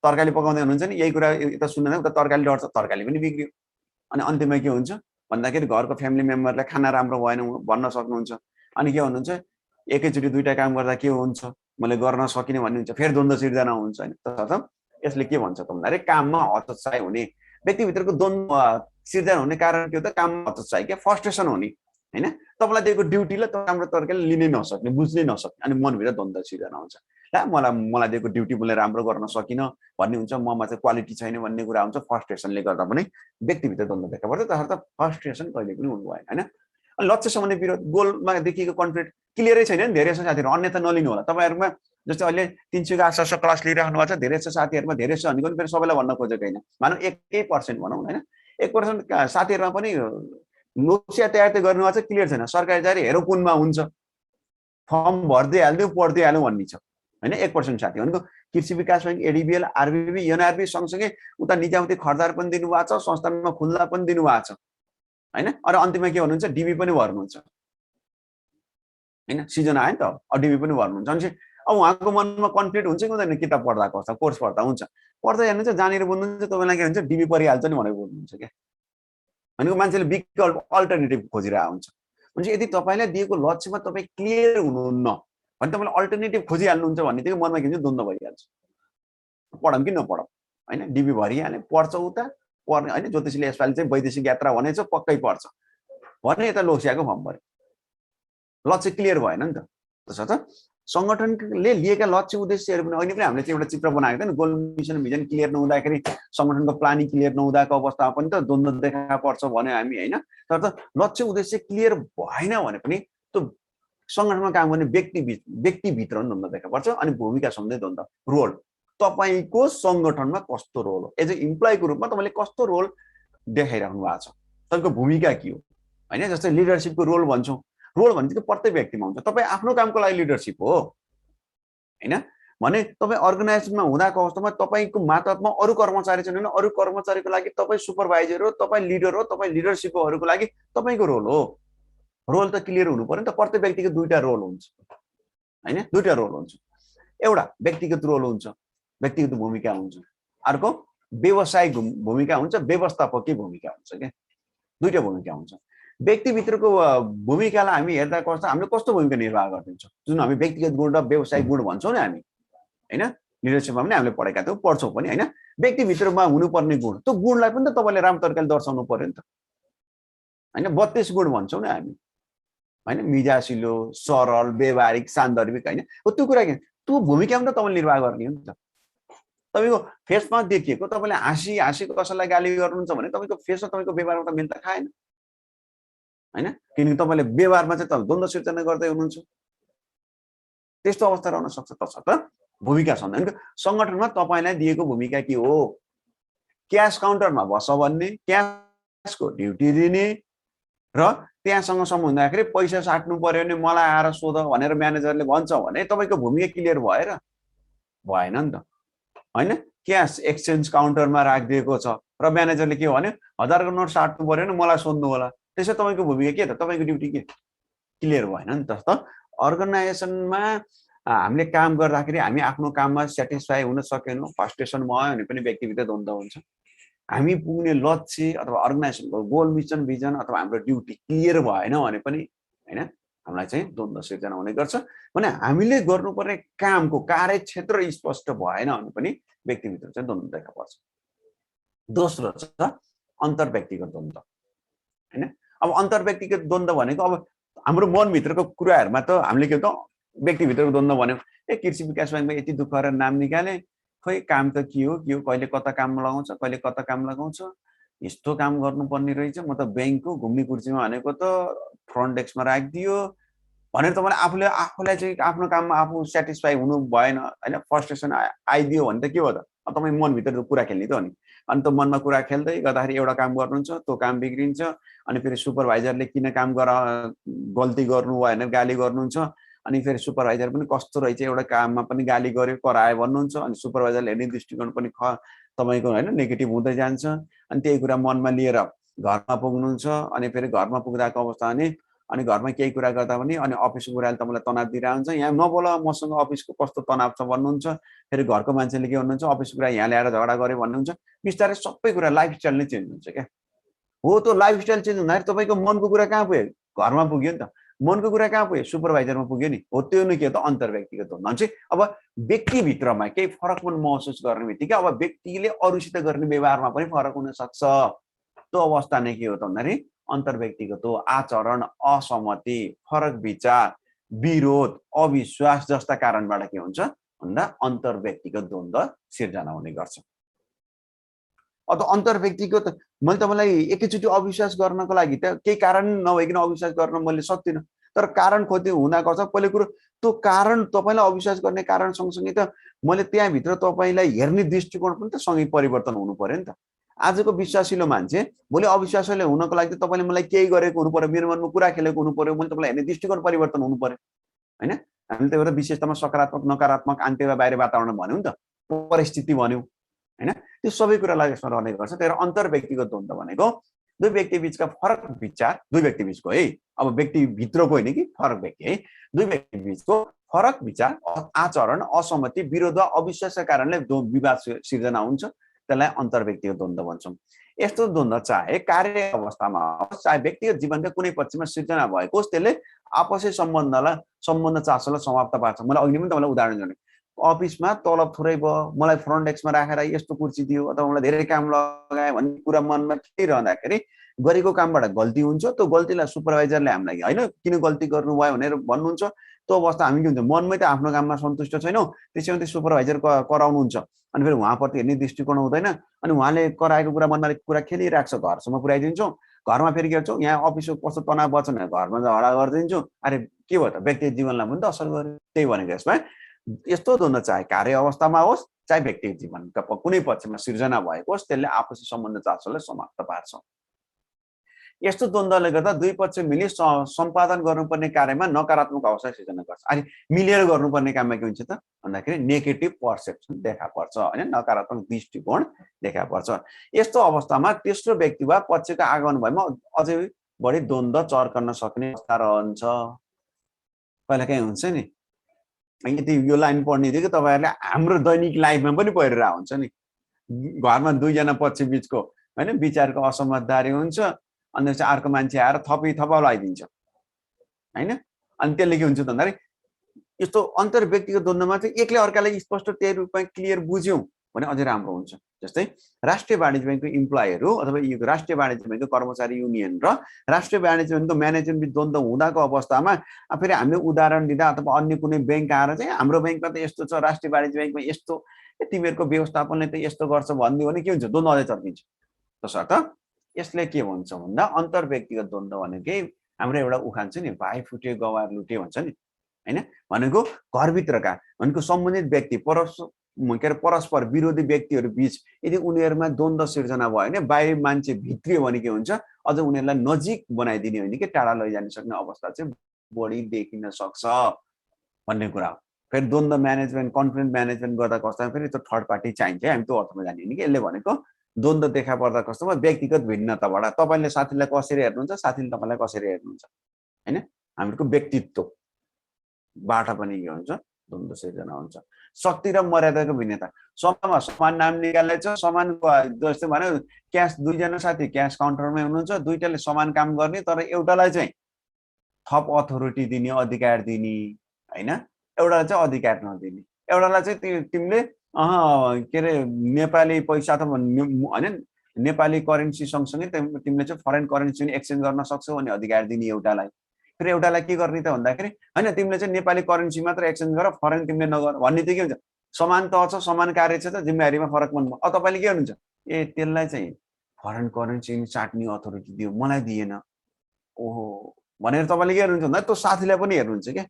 तरकारी पकाउँदै हुनुहुन्छ नि यही कुरा यता सुन्दैन उता तरकारी डढ्छ, तरकारी पनि बिग्रियो। अनि अन्त्यमा के हुन्छ भन्दाखेरि घरको फ्यामिली मेम्बरलाई खाना राम्रो भएन भन्न सक्नुहुन्छ। अनि के भन्नुहुन्छ एकैचोटि 2टा काम गर्दा के हुन्छ मैले गर्न सकिनँ भन्ने हुन्छ, फेरि द्वन्द्व सिर्जना हुन्छ होइन। तसर्थ यसले के भन्छ त भन्दाखेरि काममा हतोत्साही हुने, व्यक्तिभित्रको द्वन्द्व सिर्जना हुने कारण के हो त काममा हतोत्साही क्या फ्रस्ट्रेसन हुने होइन। तपाईँलाई दिएको ड्युटीलाई राम्रो तरिकाले लिनै नसक्ने, बुझ्नै नसक्ने अनि मनभित्र द्वन्द्व सिर्जना हुन्छ। ला मलाई दिएको ड्युटी मैले राम्रो गर्न सकिनँ भन्ने हुन्छ, ममा चाहिँ क्वालिटी छैन भन्ने कुरा हुन्छ। फ्रस्ट्रेसनले गर्दा पनि व्यक्तिभित्र द्वन्द्व देखा पर्छ। तसर्थ फ्रस्ट्रेसन कहिले पनि हुनु भएन होइन। अनि लक्ष्य सम्बन्धी विरोध, गोलमा देखिएको कन्फ्लिक्ट क्लियरै छैन नि धेरै जस्तो साथीहरू, अन्यथा नलिनु होला। तपाईँहरूमा जस्तै अहिले 300 800 क्लास लिइराख्नु भएको छ, धेरै जस्तो साथीहरूमा धेरै जस्तो भनेको पनि फेरि सबैलाई भन्न खोजेको होइन, मानौँ 1% भनौँ होइन। 1% साथीहरूमा पनि नोसिया तयार त गर्नुभएको छ, क्लियर छैन, सरकारी जारी हेरौँ कुनमा हुन्छ, फर्म भरिदिइहाल्थ्यौँ पढ्दै हाल्यौँ भन्ने छ होइन। 1% साथी भनेको कृषि विकास बैंक, एडीबीएल, आरबीबी, एनआरबी सँगसँगै उता निजामती खर्चदार पनि दिनुभएको छ, संस्थानमा खुल्ला पनि दिनुभएको छ हैन। अरे अन्तिममा के भन्नुहुन्छ, डिबी पनि भर्नुहुन्छ हैन। सिजन आयो नि त, डिबी पनि भर्नुहुन्छ। अनि अब उहाँको मनमा कन्फ्लिक्ट हुन्छ कि हुँदैन, किताब पढ्दाको अवस्था, कोर्स पढ्दा हुन्छ, पढ्दै हेर्नुहुन्छ जानेर बुझ्नुहुन्छ, तपाईँलाई के हुन्छ डिबी परिहाल्छ नि भनेर बुझ्नुहुन्छ क्या। भनेको मान्छेले विकल्प अल्टरनेटिभ खोजिरहेको हुन्छ। भने यदि तपाईँलाई दिएको लक्ष्यमा तपाईँ क्लियर हुनुहुन्न भने तपाईँले अल्टरनेटिभ खोजिहाल्नुहुन्छ भन्नेबित्तिकै मनमा के हुन्छ, द्वन्द्व भइहाल्छ। पढौँ कि नपढौँ हैन, डिबी भरिहाले, पढ्छ उता पढ्ने हैन। ज्योतिषीले यसपालि चाहिँ वैदेशिक यात्रा भनेछ, पक्कै पढ्छ भने यता लोसियाको फर्म भर्यो, लक्ष्य क्लियर भएन नि त। त्यसो त संगठनले लिएका लक्ष्य उद्देश्यहरू पनि अहिले पनि हामीले चाहिँ एउटा चित्र बनाएको थियो नि, गोल मिसन भिजन क्लियर नहुँदाखेरि, संगठनको प्लानिङ क्लियर नहुँदाको अवस्थामा पनि त द्वन्द्व देखा पर्छ भन्यो हामी हैन। तर त लक्ष्य उद्देश्य क्लियर भएन भने पनि त्यो संगठनमा काम गर्ने व्यक्तिभित्र पनि द्वन्द्व देखा पर्छ। अनि भूमिका सम्बन्धी द्वन्द्व, रोल, तपाईको संगठनमा कस्तो रोल हो, एज ए इम्प्लोइको रूपमा तपाईँले कस्तो रोल देखाइराख्नु भएको छ, तपाईँको भूमिका के हो हैन। जस्तै लिडरसिपको रोल भन्छौँ, रोल भनेको प्रत्येक व्यक्तिमा हुन्छ। तपाईँ आफ्नो कामको लागि लिडरसिप हो हैन भने तपाईँ अर्गनाइजेसनमा हुँदाको अवस्थामा तपाईँको मातहतमा अरू कर्मचारी छन् भने अरू कर्मचारीको लागि तपाईँ सुपरभाइजर हो, तपाईँ लिडर हो, तपाईँ लिडरसिप हो, अरूको लागि तपाईँको रोल हो। रोल त क्लियर हुनु पर्यो नि त। प्रत्येक व्यक्तिको दुईटा रोल हुन्छ हैन, दुईटा रोल हुन्छ। एउटा व्यक्तिगत रोल हुन्छ, व्यक्तिगत भूमिका हुन्छ, अर्को व्यवसायिक भूमिका हुन्छ, व्यवस्थापकीय भूमिका हुन्छ क्या। दुईटा भूमिका हुन्छ। व्यक्तिभित्रको भूमिकालाई हामी हेर्दा कस्तो, हामीले कस्तो भूमिका निर्वाह गरिदिन्छौँ, जुन हामी व्यक्तिगत गुण र व्यवसायिक गुण भन्छौँ नि हामी हैन। लिडरसिपमा पनि हामीले पढेका थियौँ, पढ्छौँ पनि हैन। व्यक्तिभित्रमा हुनुपर्ने गुण, त्यो गुणलाई पनि त तपाईँले राम्रो तरिकाले दर्शाउनु पर्यो नि त हैन। 32 गुण भन्छौँ नि हामी हैन, मिजासिलो, सरल, व्यवहारिक, सान्दर्भिक हैन। त्यो कुरा के, त्यो भूमिका पनि त तपाईँले निर्वाह गर्ने हो नि त। तपाईँको फेसमा देखिएको, तपाईँले हाँसी कसैलाई गाली गर्नुहुन्छ भने तपाईँको फेस र तपाईँको व्यवहारमा त मेल त खाएन हैन। किनकि तपाईँले व्यवहारमा चाहिँ तपाईँ द्वन्द्व सिर्जना गर्दै हुनुहुन्छ, त्यस्तो अवस्था रहन सक्छ। तसर्थ भूमिका सन्धान, संगठनमा तपाईँलाई दिएको भूमिका के हो, क्यास काउन्टरमा बस भन्ने, क्यासको ड्युटी दिने र त्यहाँसँग सम्बन्धखेरि पैसा साट्नु पर्यो भने मलाई आएर सोध भनेर म्यानेजरले भन्छ भने तपाईँको भूमिका क्लियर भएर भएन नि त हैन। क्यास एक्सचेन्ज काउन्टरमा राखिदिएको छ र म्यानेजरले के भन्यो, 1000को नोट साट्नु पर्यो भने मलाई सोध्नु होला, त्यसो तपाईँको भूमिका के त, तपाईँको ड्युटी के क्लियर भएन नि त। अर्गनाइजेसनमा हामीले काम गर्दाखेरि हामी आफ्नो काममा सेटिस्फाई हुन सकेनौँ, फ्रस्ट्रेसन भयो भने पनि व्यक्तिभित्र द्वन्द्व हुन्छ। हामी पुग्ने लक्ष्य अथवा अर्गनाइजेसनको गोल मिसन भिजन अथवा हाम्रो ड्युटी क्लियर भएन भने पनि हैन हामीलाई चाहिँ द्वन्द्व सिर्जना हुने गर्छ। भने हामीले गर्नुपर्ने कामको कार्यक्षेत्र स्पष्ट भएन भने पनि व्यक्तिभित्र चाहिँ द्वन्द्व देखा पर्छ। दोस्रो छ अन्तर्व्यक्तिगत द्वन्द्व हैन। अब अन्तर्व्यक्तिगत द्वन्द्व भनेको अब हाम्रो मनभित्रको कुराहरुमा त हामीले के त व्यक्तिभित्रको द्वन्द्व भन्यो, कृषि विकास बैंकमा यति दुःख गरेर नाम निकाले, खोइ काम त के हो कहिले कता काम लगाउँछ, कहिले कता काम लगाउँछ, यस्तो काम गर्नुपर्ने रहेछ, म त बैंकको घुम्ने कुर्सीमा भनेको त फ्रन्ट डेस्कमा राखिदियो भनेर तपाईले आफूलाई चाहिँ आफ्नो काममा आफू सेटिस्फाई हुनु भएन हैन, फ्रस्ट्रेसन आइदियो भने त के हो त, तपाई मनभित्र कुरा खेल्ने त हो नि। अनि त मनमा कुरा खेल्दै गर्दाखेरि एउटा काम गर्नुहुन्छ, त्यो काम बिग्रिन्छ, अनि फेरि सुपरभाइजरले किन काम गल्ती गर्नु भएन गाली गर्नुहुन्छ, अनि फेरि सुपरभाइजर पनि कस्तो रहेछ एउटा काममा पनि गाली गर्यो करायो भन्नुहुन्छ, अनि सुपरभाइजरले हेर्ने दृष्टिकोण पनि तपाईको हैन नेगेटिभ हुँदै जान्छ। अनि त्यही कुरा मनमा लिएर घरमा पुग्नुहुन्छ, अनि फेरि घरमा पुग्दाको अवस्था अनि घरमा केही कुरा गर्दा पनि अनि अफिसको कुराले तपाईलाई तनाव दिइरा हुन्छ, यहाँ नबोल मसँग अफिसको कस्तो तनाव छ भन्नुहुन्छ, फेरि घरको मान्छेले के भन्नुहुन्छ अफिसको कुरा यहाँ ल्याएर झगडा गर्यो भन्नुहुन्छ। बिस्तारै सबै कुरा लाइफस्टाइल नै चेन्ज हुन्छ क्या। हो त्यो लाइफस्टाइल चेन्ज हुँदाखेरि तपाईको मनको कुरा कहाँ पुग्यो, घरमा पुग्यो नि त, मनको कुरा कहाँ पुग्यो, सुपरभाइजरमा पुग्यो नि। हो त्यो नै के त अन्तर्व्यक्तिगत हुन्छ। अब व्यक्तिभित्रमा केही फरक पनि महसुस गर्ने बित्तिकै अब व्यक्तिले अरूसित गर्ने व्यवहारमा पनि फरक हुन सक्छ। त्यो अवस्था नै के हो त भन्दाखेरि अन्तर्व्यक्तिगत हो। आचरण, असहमति, फरक विचार, विरोध, अविश्वास जस्ता कारणबाट के हुन्छ भन्दा अन्तर्व्यक्तिगत द्वन्द्व सिर्जना हुने गर्छ। अब अन्तर्व्यक्तिगत मैले तपाईलाई एकैचोटि अविश्वास गर्नको लागि त केही कारण नभइकन अविश्वास गर्न मैले सक्दिनँ, तर कारण खोज्दै हुँदा गर्छ। पहिलो कुरो त्यो कारण तपाईलाई अविश्वास गर्ने कारण सँगसँगै त मैले त्यहाँभित्र तपाईलाई हेर्ने दृष्टिकोण पनि त सँगै परिवर्तन हुनु पर्यो नि त। आजको विश्वासिलो मान्छे भोलि अविश्वासिलो हुनको लागि त तपाईले मलाई केही गरेको हुनु पर्यो, मेरो मनमा कुरा खेलेको हुनु पर्यो, मैले तपाईलाई हेर्ने दृष्टिकोण परिवर्तन हुनु पर्यो हैन। हामीले त्यही भएर विशेषतामा सकारात्मक नकारात्मक आन्तरिक बाहिर वातावरण भन्यौं नि त, परिस्थिति भन्यौं हैन। त्यो सबै कुरालाई यसमा रहने गर्छ। त्यही भएर अन्तर व्यक्तिगत द्वन्द्व भनेको दुई व्यक्ति बीचका फरक विचार, दुई व्यक्ति बीचको है, अब व्यक्ति भित्रको होइन कि फरक व्यक्ति है, दुई व्यक्ति बीचको फरक विचार, आचरण, असहमति, विरोध वा अविश्वासका कारणले विवाद सिर्जना हुन्छ, त्यसलाई अन्तर व्यक्तिगत द्वन्द्व भन्छौँ। यस्तो द्वन्द्व चाहे कार्य अवस्थामा होस् चाहे व्यक्तिगत जीवनका कुनै पक्षमा सिर्जना भएको होस्, त्यसले आपसी सम्बन्ध चासोलाई समाप्त पार्छ। मलाई अघि पनि तपाईँलाई उदाहरण दिएँ, अफिसमा तलब थोरै भयो, मलाई फ्रन्ट डेस्कमा राखेर यस्तो कुर्सी दियो अथवा मलाई धेरै काम लगाए भन्ने कुरा मनमा खेलिरहँदाखेरि गरेको कामबाट गल्ती हुन्छ, त्यो गल्तीलाई सुपरभाइजरले हामीलाई होइन किन गल्ती गर्नुभयो भनेर भन्नुहुन्छ। त्यो अवस्था हामी के हुन्छ, मनमै त आफ्नो काममा सन्तुष्ट छैनौँ, त्यसैमा त्यो सुपरभाइजर कराउनुहुन्छ, अनि फेरि उहाँप्रति हेर्ने दृष्टिकोण हुँदैन, अनि उहाँले कराएको कुरा मनमा कुरा खेलिरहेको छ, घरसम्म पुर्याइदिन्छौँ, घरमा फेरि के गर्छौँ, यहाँ अफिसको कस्तो तनाव बच्छ भने घरमा झगडा गरिदिन्छौँ। अरे के भयो त, व्यक्तिगत जीवनलाई पनि त असर गर्यो। त्यही भनेको यसमा यस्तो द्वन्द्व चाहे कार्य अवस्थामा होस् चाहे व्यक्तिगत जीवनका कुनै पक्षमा सिर्जना भएको होस्, त्यसले आपसी सम्बन्ध चासोलाई समाप्त पार्छ। यस्तो द्वन्द्वले गर्दा दुई पक्ष मिली सम्पादन गर्नुपर्ने कार्यमा नकारात्मक अवस्था सिर्जना गर्छ। अनि मिलेर गर्नुपर्ने काममा के हुन्छ त भन्दाखेरि नेगेटिभ पर्सेप्सन देखा पर्छ हैन, नकारात्मक दृष्टिकोण देखा पर्छ। यस्तो अवस्थामा तेस्रो व्यक्ति वा पक्षको आगमन भएमा अझै बढी द्वन्द्व चर्कन सक्ने अवस्था रहन्छ। पहिला के हुन्छ नि, यदि यो लाइन पढ्ने थियो कि तपाईहरुले हाम्रो दैनिक लाइफमा पनि परिरहेको हुन्छ नि, घरमा दुईजना पक्ष बीचको हैन विचारको असमझदारी हुन्छ, अनि चाहिँ अर्को मान्छे आएर थपाइदिन्छ हैन। अनि त्यसले के हुन्छ त भन्दाखेरि यस्तो अन्तर व्यक्तिगत द्वन्द्वमा चाहिँ एकले अर्कालाई स्पष्ट त्यही रूपमा क्लियर बुझ्यौं भने अझै राम्रो हुन्छ। जस्तै राष्ट्रिय वाणिज्य बैंकको इम्प्लोयरहरु अथवा यो राष्ट्रिय वाणिज्य बैंकको कर्मचारी युनियन र राष्ट्रिय वाणिज्य बैंकको म्यानेजमेन्ट बीच द्वन्द्व हुँदाको अवस्थामा फेरि हामीले उदाहरण दिँदा अथवा अन्य कुनै बैंक आएर चाहिँ हाम्रो बैंकमा त यस्तो छ, राष्ट्रिय वाणिज्य बैंकमा यस्तो, तिमीहरुको व्यवस्थापनले त यस्तो गर्छ भन्दियो भने के हुन्छ, द्वन्द्व अझै चर्किन्छ। तसर्थ यसले के भन्छ भन्दा अन्तर व्यक्तिगत द्वन्द्व भनेकै हाम्रो एउटा उखान छ नि, भाइ फुट्यो गवार लुट्यो भन्छ नि हैन। भनेको घरभित्रका भनेको सम्बन्धित व्यक्ति परस्पर विरोधी व्यक्तिहरु बीच यदि उनीहरुमा द्वन्द्व सिर्जना भयो भने बाहिर मान्छे भित्रियो भने के हुन्छ, अझ उनीहरुलाई नजिक बनाइदिने होइन कि टाढा लैजान सक्ने अवस्था चाहिँ बढी देखिन सक्छ भन्ने कुरा हो। फेरि द्वन्द्व म्यानेजमेन्ट, कन्फ्लिक्ट म्यानेजमेन्ट गर्दा कस्ता फेरि त्यो थर्ड पार्टी चाहिन्छ, हामी त्यो अर्थमा जाने नि कि यसले भनेको द्वन्द्व देखा पर्दा कस्तोमा व्यक्तिगत भिन्नताबाट तपाईले साथीलाई कसरी हेर्नुहुन्छ, साथीले तपाईलाई कसरी हेर्नुहुन्छ हैन, हामीको व्यक्तित्वबाट पनि के हुन्छ, द्वन्द्व सिर्जना हुन्छ। शक्ति र मर्यादाको भिन्नता, समूहमा समान नाम निकालेछ, समान जस्तै भने क्याश दुईजना साथी क्याश काउन्टरमै हुनुहुन्छ, दुईटाले समान काम गर्ने तर एउटालाई चाहिँ थप अथोरिटी दिने, अधिकार दिने हैन, एउटालाई चाहिँ अधिकार नदिने, एउटालाई चाहिँ तिमीले के रे नेपाली पैसा त हैन नेपाली करेन्सी सँगसँगै तिमीले चाहिँ फरेन करेन्सी पनि एक्सचेन्ज गर्न सक्छौ भन्ने अधिकार दिने एउटालाई। फेरि एउटालाई के गर्ने त भन्दाखेरि हैन तिमीले चाहिँ नेपाली करेन्सी मात्र एक्सचेन्ज गर, फरेन तिमीले नगर भन्ने त के हुन्छ, समान तह छ, समान कार्य छ त, जिम्मेवारीमा फरक पर्नु। अब तपाईले के गर्नुहुन्छ, ए त्यसलाई चाहिँ फरेन करेन्सी साट्ने अथोरिटी दियो, मलाई दिएन ओहो भनेर तपाईले के गर्नुहुन्छ भन्दा त्यो साथीलाई पनि हेर्नुहुन्छ के,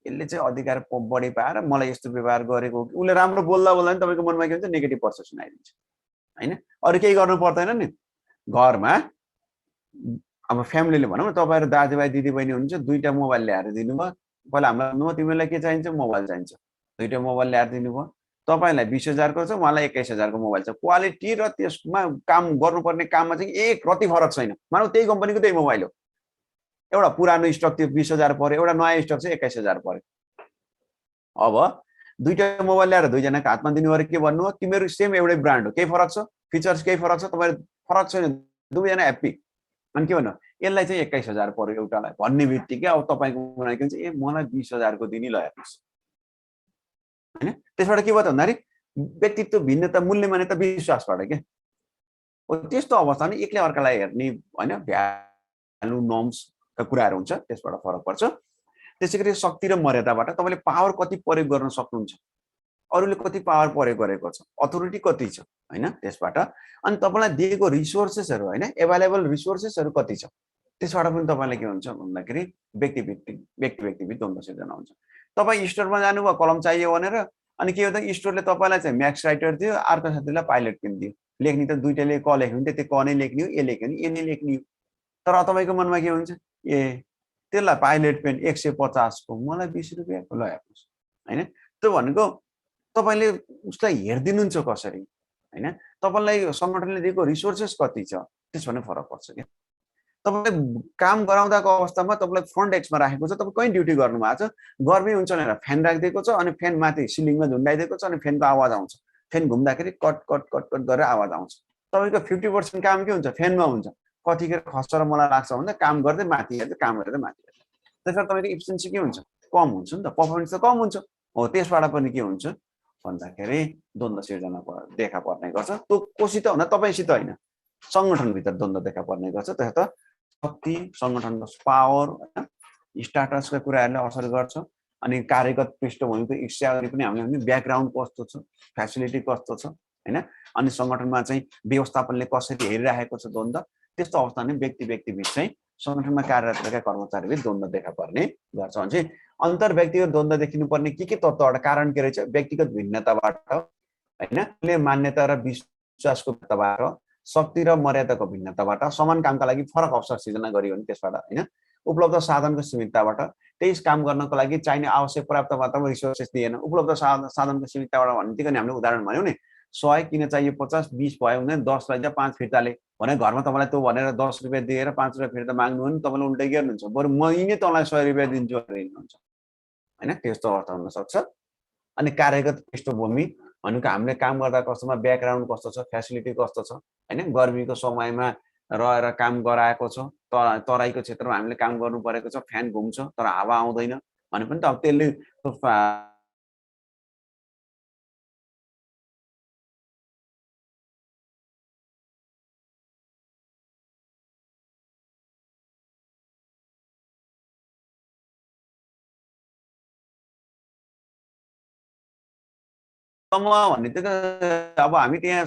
यसले चाहिँ अधिकार बढी पाएर मलाई यस्तो व्यवहार गरेको हो कि, उसले राम्रो बोल्दा बोल्दा नि तपाईको मनमा के हुन्छ, नेगेटिभ पर्सेप्सन आइदिन्छ हैन। अरु केही गर्नु पर्दैन नि, घरमा अब फ्यामिलीले भनौँ न, तपाईहरु दाजुभाइ दिदीबहिनी हुनुहुन्छ, दुईटा मोबाइल ल्याएर दिनुभयो, पहिला हामीलाई तिमीलाई के चाहिन्छ, मोबाइल चाहिन्छ, दुईटा मोबाइल ल्याएर दिनुभयो, तपाईलाई 20,000 को छ, उहाँलाई 21,000 को मोबाइल छ, क्वालिटी र त्यसमा काम गर्नुपर्ने काममा चाहिँ एक रति फरक छैन, मानौ त्यही कम्पनीको त्यही मोबाइल हो, एउटा पुरानो स्टक थियो 20,000 पर्यो, एउटा नयाँ स्टक चाहिँ 21,000 पर्यो। अब दुईटा मोबाइल ल्याएर दुईजनाको हातमा दिनुभयो के भन्नु हो, तिमीहरु सेम एउटै ब्रान्ड हो, केही फरक छ, फिचर्स केही फरक छ, तपाईहरु फरक छैन, दुवैजना ह्याप्पी। अनि के भन्नु, यसलाई चाहिँ 21,000 पर्यो एउटालाई भन्ने बित्तिकै अब तपाईको मनमा के हुन्छ, ए मलाई 20,000 को दिनी ल हेर्नुस् हैन। त्यसबाट के भयो त भन्दाखेरि व्यक्तित्व भिन्नता, मूल्य मान्यता विश्वासबाट के हो। त्यस्तो अवस्थामा एकले अर्कालाई हेर्ने हैन, भ्यालु नर्म्स का कुराहरु हुन्छ, त्यसबाट फरक पर्छ। त्यसैगरी शक्ति र मर्यादाबाट तपाईले पावर कति प्रयोग गर्न सक्नुहुन्छ, अरूले कति पावर प्रयोग गरेको छ, अथोरिटी कति छ हैन, त्यसबाट अनि तपाईलाई दिएको रिसोर्सेसहरु हैन, अवेलेबल रिसोर्सेसहरु कति छ, त्यसबाट पनि तपाईलाई के हुन्छ भन्दाखेरि व्यक्ति द्वन्द्व सिर्जना हुन्छ। तपाई स्टोरमा जानुभयो कलम चाहियो भनेर, अनि के हो त स्टोरले तपाईलाई चाहिँ म्याक्स राइटर दियो, अर्को साथीलाई पाइलट पेन दियो, लेख्ने त दुईटाले क लेख्नु नि, त्यो क नै लेख्ने हो, ए लेख्ने हो, ए नै लेख्ने हो, तर तपाईको मनमा के हुन्छ, ए त्यसलाई पाइलट पेन 150 को मलाई 20 रुपैयाँको ल हेर्नुहोस् हैन त्यो भनेको तपाईले उसलाई हेर्दिनुहुन्छ कसरी हैन तपाईलाई संगठनले दिएको रिसोर्सेस कति छ त्यसमा नै फरक पर्छ के तपाईले काम गराउँदाको अवस्थामा तपाईलाई फ्रन्ट डेस्कमा राखेको छ तपाई कहीँ ड्युटी गर्नु भएको छ गर्मी हुन्छ भनेर फ्यान राखिदिएको छ अनि फ्यान माथि सिलिङमा झुन्डाइदिएको छ अनि फ्यानको आवाज आउँछ फ्यान घुम्दाखेरि कट कट कट कट गरेर आवाज आउँछ तपाईको 50% काम के हुन्छ फ्यानमा हुन्छ कतिखेर खस्छ र मलाई लाग्छ भन्दा काम गर्दै माथि हेर्छ काम गर्दै माथि हेर्छ त्यसबाट तपाईको इफिसिएन्सी के हुन्छ कम हुन्छ नि त परफर्मेन्स त कम हुन्छ हो त्यसबाट पनि के हुन्छ भन्दाखेरि द्वन्द्व सिर्जना देखा पर्ने गर्छ त्यो कोसित हुन तपाईसित हैन संगठनभित्र द्वन्द्व देखा पर्ने गर्छ त्यसर्थ शक्ति संगठनको पावर स्ट्याटसका कुराहरूले असर गर्छ अनि कार्यगत पृष्ठभूमिको इच्छाहरू पनि हामीले ब्याकग्राउन्ड कस्तो छ फ्यासिलिटी कस्तो छ हैन अनि संगठनमा चाहिँ व्यवस्थापनले कसरी हेरिरहेको छ द्वन्द्व त्यस्तो अवस्थामा व्यक्ति बीच चाहिँ संगठनमा कार्यरत रहेका कर्मचारीले द्वन्द्व देखा पर्ने गर्छ भने चाहिँ अन्तर व्यक्तिगत द्वन्द्व देखिनु पर्ने के तत्त्वबाट कारण के रहेछ व्यक्तिगत भिन्नताबाट हैन मान्यता र विश्वासको भिन्नताबाट शक्ति र मर्यादाको भिन्नताबाट समान कामका लागि फरक अवसर सृजना गरियो भने त्यसबाट हैन उपलब्ध साधनको सीमितताबाट त्यही काम गर्नको लागि चाहिने आवश्यक पर्याप्त मात्रामा रिसोर्सेस दिएन उपलब्ध साधनको सीमितताबाट भन्ने हामीले उदाहरण भन्यौ नि 100 किन चाहियो 50 20 भयो भने 10 लाई 5 फिर्ताले भने घरमा तपाईलाई त्यो भनेर 10 रुपैयाँ दिएर 5 रुपैयाँ फिर्ता माग्नु भने तपाईले उल्टै गर्नुहुन्छ बरु मैले तँलाई 100 रुपैयाँ दिन्छु भनेर हिँड्नुहुन्छ हैन त्यस्तो अवस्था हुन सक्छ अनि कार्यगत पृष्ठभूमि भनेको हामीले काम गर्दा कस्तोमा ब्याकग्राउन्ड कस्तो छ फ्यासिलिटी कस्तो छ हैन गर्मीको समयमा रहेर काम गराएको छ तराईको क्षेत्रमा हामीले काम गर्नु परेको छ फ्यान घुम्छ तर हावा आउँदैन भने पनि त अब त्यसले समूह भन्नेबित्तिकै अब हामी त्यहाँ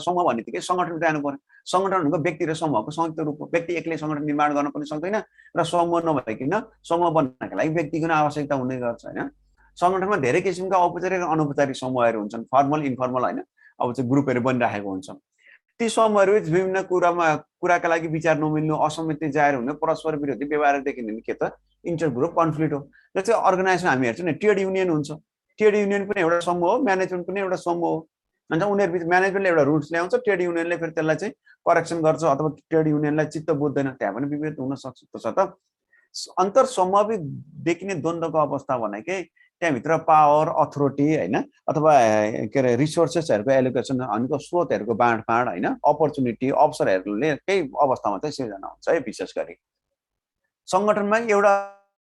समूह भन्नेबित्तिकै संगठन जानु पर्यो संगठन भनेको व्यक्ति र समूहको संयुक्त रूप हो व्यक्ति एक्लै संगठन निर्माण गर्न पनि सक्दैन र समूह नभइकन समूह बन्नका लागि व्यक्तिको आवश्यकता हुने गर्छ हैन संगठनमा धेरै किसिमका औपचारिक र अनौपचारिक समूहहरू हुन्छन् फर्मल इन्फर्मल हैन अब चाहिँ ग्रुपहरू बनिरहेको हुन्छ ती समूहहरू विभिन्न कुराका लागि विचार नमिल्नु असहमति जाहेर हुने परस्पर विरोधी व्यवहार देखिने के त इन्टर ग्रुप कन्फ्लिक्ट हो र चाहिँ अर्गनाइजेसन हामी हेर्छौँ नि ट्रेड युनियन हुन्छ ट्रेड युनियन पनि एउटा समूह हो म्यानेजमेन्ट पनि एउटा समूह हो अन्त उनीहरु बीच म्यानेजमेन्टले एउटा रुल्स ल्याउँछ ट्रेड युनियनले फेरि त्यसलाई चाहिँ करेक्सन गर्छ अथवा ट्रेड युनियनलाई चित्त बुझ्दैन त्यहाँ पनि विभेद हुन सक्छ त अन्तर समूहमा देखिने द्वन्द्वको अवस्था भनेकै त्यहाँभित्र पावर अथोरिटी हैन अथवा के अरे रिसोर्सेसहरुको एलोकेसन भनेको स्रोतहरुको बाँडफाँड हैन अपर्चुनिटी अवसरहरुले केही अवस्थामा चाहिँ सिर्जना हुन्छ है विशेष गरी संगठनमा एउटा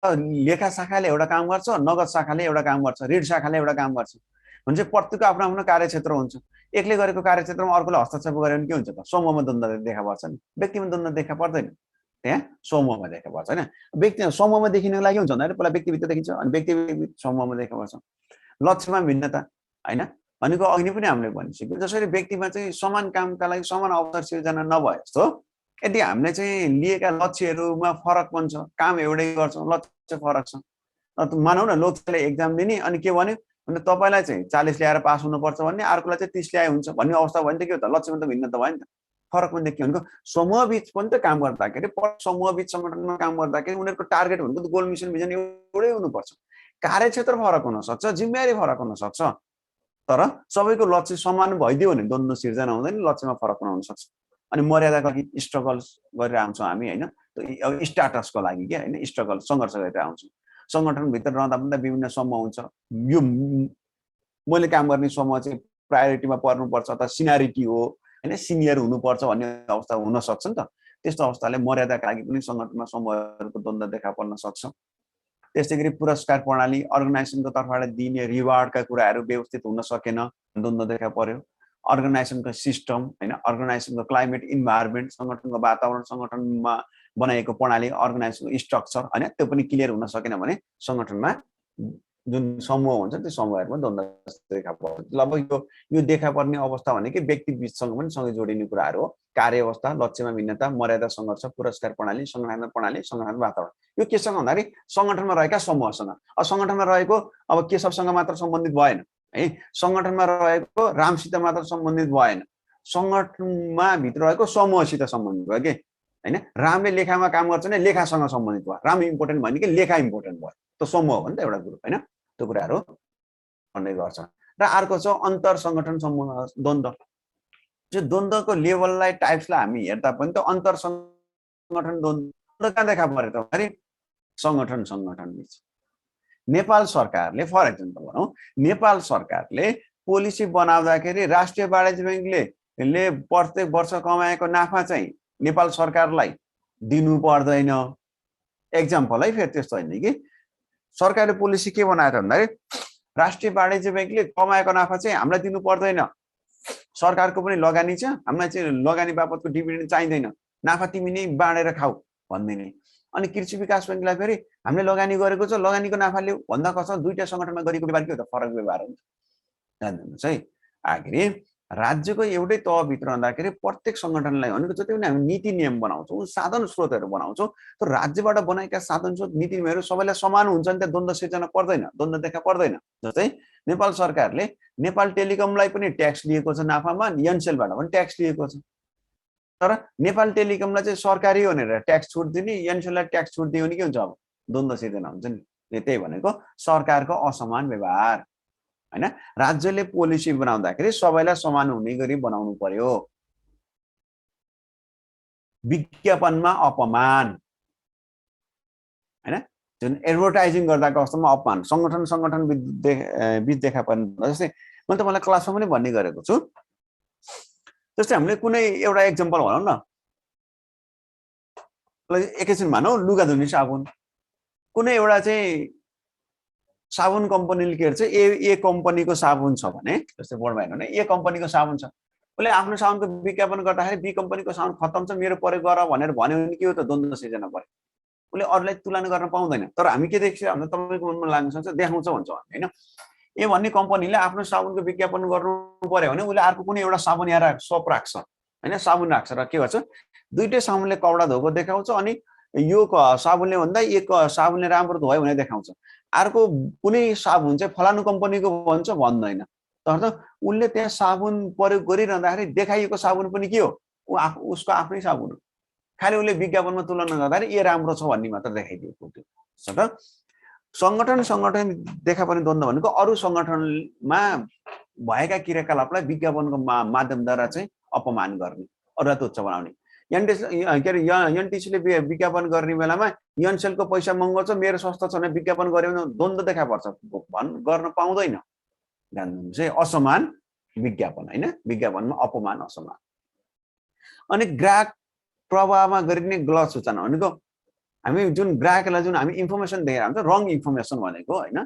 लेखा शाखाले एउटा काम गर्छ नगद शाखाले एउटा काम गर्छ ऋण शाखाले एउटा काम गर्छ भने चाहिँ प्रत्येकको आफ्नो आफ्नो कार्यक्षेत्र हुन्छ एकले गरेको कार्यक्षेत्रमा अर्कोले हस्तक्षेप गर्यो भने के हुन्छ त समूहमा द्वन्द्व देखा पर्छ नि व्यक्तिमा द्वन्द्व देखा पर्दैन त्यहाँ समूहमा देखा पर्छ हैन व्यक्ति समूहमा देखिनको लागि हुन्छ भने पहिला व्यक्तिभित्र देखिन्छ अनि व्यक्ति समूहमा देखा पर्छ लक्ष्यमा भिन्नता हैन भनेको अघि पनि हामीले भनिसक्यौं जसरी व्यक्तिमा चाहिँ समान कामका लागि समान अवसर सिर्जना नभए जस्तो यदि हामीले चाहिँ लिएका लक्ष्यहरुमा फरक पनि छ काम एउटै गर्छौं लक्ष्य फरक छ मानौ न लोकसेवाले एक्जाम दिने अनि के भन्यो भने तपाईलाई चाहिँ 40 ल्याएर पास हुनुपर्छ भन्ने अर्कोलाई चाहिँ 30 ल्याए हुन्छ भन्ने अवस्था भयो नि त के हो त लक्ष्यमा त भिन्नता भयो नि त फरक पनि देखियो भनेको समूह बीच पनि त काम गर्दाखेरि समूह बीच संगठनमा काम गर्दाखेरि उनीहरुको टार्गेट भनेको त गोल मिसन भिजन एउटै हुनुपर्छ कार्यक्षेत्र फरक हुन सक्छ जिम्मेवारी फरक हुन सक्छ तर सबैको लक्ष्य समान भइदियो भने द्वन्द्व सिर्जना हुँदैन लक्ष्यमा फरक हुन सक्छ अनि मर्यादाको लागि स्ट्रगल गरेर आउँछौं हामी हैन अब स्ट्याटसको लागि के हैन स्ट्रगल संघर्ष गरेर आउँछौं संगठन भित्र रहँदा पनि विभिन्न समूह हुन्छ यो मैले काम गर्ने समूह चाहिँ प्रायोरिटीमा पर्नुपर्छ अथवा सिनियरिटी हो हैन सिनियर हुनुपर्छ भन्ने अवस्था हुन सक्छ नि त त्यस्तो अवस्थाले मर्यादाका लागि पनि संगठनमा समूहहरुको द्वन्द्व देखा पर्न सक्छ त्यसैगरी पुरस्कार प्रणाली अर्गनाइजेसनको तर्फबाट दिने रिवार्डका कुराहरु व्यवस्थित हुन सकेन द्वन्द्व देखा पर्यो अर्गनाइजेसनको सिस्टम हैन अर्गनाइजेसनको क्लाइमेट इन्भाइरोमेन्ट संगठनको वातावरण संगठनमा बनाएको प्रणाली अर्गनाइजेसनको स्ट्रक्चर हैन त्यो पनि क्लियर हुन सकेन भने संगठनमा जुन समूह हुन्छ त्यो समूहहरुमा द्वन्द्व देखा पर्छ लगभग यो देखा पर्ने अवस्था भनेकै व्यक्ति बीचसँग पनि सँगै जोडिने कुराहरु हो कार्य अवस्था लक्ष्यमा भिन्नता मर्यादा संघर्ष पुरस्कार प्रणाली संगठन वातावरण यो केसँग भन्दाखेरि संगठनमा रहेका समूहसँग अब संगठनमा रहेको अब केशवसँग मात्र सम्बन्धित भएन है संगठनमा रहेको रामसित मात्र सम्बन्धित भएन संगठनमा भित्र रहेको समूहसित सम्बन्धित भयो के हैन रामले लेखामा काम गर्छ भने लेखासँग सम्बन्धित भयो राम इम्पोर्टेन्ट भन्ने कि लेखा इम्पोर्टेन्ट भयो त्यो समूह हो नि त एउटा ग्रुप हैन त्यो कुराहरु भन्ने गर्छ र अर्को छ अन्तर संगठन सम्बन्ध द्वन्द्व जो द्वन्द्वको लेभललाई टाइप्सलाई हामी हेर्दा पनि त अन्तर संगठन द्वन्द्व कहाँ देखा पर्यो त अरे संगठन संगठन बीच नेपाल सरकारले फर एक्जाम्पल भनौं नेपाल सरकारले पोलिसी बनाउँदाखेरि राष्ट्रिय वाणिज्य बैंकले प्रत्येक वर्ष कमाएको नाफा चाहिँ नेपाल सरकारलाई दिनु पर्दैन एक्जाम्पल है फेरि त्यस्तो हैन कि सरकारले पोलिसी के बनाएको भन्दाखेरि राष्ट्रिय वाणिज्य बैंकले कमाएको नाफा चाहिँ हामीलाई दिनु पर्दैन सरकारको पनि लगानी छ हामीलाई चाहिँ लगानी बापतको डिभिडेन्ड चाहिदैन नाफा तिमी नै बाँडेर खाऊ भन्दिने अनि कृषि विकास बैंकलाई फेरि हामीले लगानी गरेको छ लगानीको नाफाले भन्दा कसो दुईटा संगठनमा गरेको व्यवहार के हो त फरक व्यवहार हुन्छ जान्नुहुन्छ है आखिर राज्यको एउटै तहभित्र हुँदाखेरि प्रत्येक संगठनलाई भनेको जति पनि हामी नीति नियम बनाउँछौँ साधन स्रोतहरू बनाउँछौँ तर राज्यबाट बनाएका साधन स्रोत नीति नियमहरू सबैलाई समान हुन्छ नि त द्वन्द्व सिर्जना पर्दैन द्वन्द्व देखा पर्दैन जस्तै नेपाल सरकारले नेपाल टेलिकमलाई पनि ट्याक्स लिएको छ नाफामा एनसेलबाट पनि ट्याक्स लिएको छ तर नेपाल टेलिकमलाई चाहिँ सरकारी हो भनेर ट्याक्स छुट दिने एनसेललाई ट्याक्स छुट दियो भने के हुन्छ अब द्वन्द्व सिर्जना हुन्छ नि त्यही भनेको सरकारको असमान व्यवहार हैन राज्यले पोलिसी बनाउँदाखेरि सबैलाई समान हुने गरी बनाउनु पर्यो विज्ञापनमा अपमान हैन जुन एडभर्टाइजिङ गर्दाको अवस्थामा अपमान संगठन बीच देखा पर्ने जस्तै मैले तपाईलाई क्लासमा पनि भन्ने गरेको छु जस्तै हामीले कुनै एउटा एक्जाम्पल भनौं न एकैछिन भनौं लुगा धुने साबुन कुनै एउटा चाहिँ साबुन कम्पनीले के भन्छ ए कम्पनीको साबुन छ भने जस्तै बोर्डमा हेर्नु भने ए कम्पनीको साबुन छ उसले आफ्नो साबुनको विज्ञापन गर्दाखेरि बी कम्पनीको साबुन खत्तम छ मेरो प्रयोग गर भनेर भन्यो भने के हो त द्वन्द्व सिर्जना पर्यो उसले अरूलाई तुलना गर्न पाउँदैन तर हामी के देख्छौँ भन्दा तपाईको मनमा लाग्न सक्छ देखाउँछ भन्छ हैन ए भन्ने कम्पनीले आफ्नो साबुनको विज्ञापन गर्नु पर्यो भने उसले अर्को कुनै एउटा साबुन या सप राख्छ हैन साबुन राख्छ र के भन्छ दुईटै साबुनले कपडा धोको देखाउँछ अनि यो साबुनले भन्दा एक साबुनले राम्रो धोयो भने देखाउँछ अर्को कुनै साबुन चाहिँ फलानु कम्पनीको भन्छ भन्दैन तर उनले त्यहाँ साबुन प्रयोग गरिरहँदाखेरि देखाइएको साबुन पनि के हो उसको आफ्नै साबुन हो खाली उसले विज्ञापनमा तुलना गर्दाखेरि ए राम्रो छ भन्ने मात्र देखाइदिएको थियो संगठन देखा पर्ने द्वन्द्व भनेको अरू संगठनमा भएका क्रियाकलापलाई विज्ञापनको माध्यमद्वारा चाहिँ अपमान गर्ने अरूलाई तुच्छ बनाउने एनटिसीले विज्ञापन गर्ने बेलामा एनसेलको पैसा महँगो छ मेरो सस्तो छ भने विज्ञापन गर्यो भने द्वन्द्व देखा पर्छ गर्न पाउँदैन जान्नुहुन्छ है असमान विज्ञापन हैन विज्ञापनमा अपमान असमान अनि ग्राहक प्रभावमा गरिने गलत सूचना भनेको हामी जुन ग्राहकलाई जुन हामी इन्फर्मेसन दिएर हुन्छ रङ इन्फर्मेसन भनेको हैन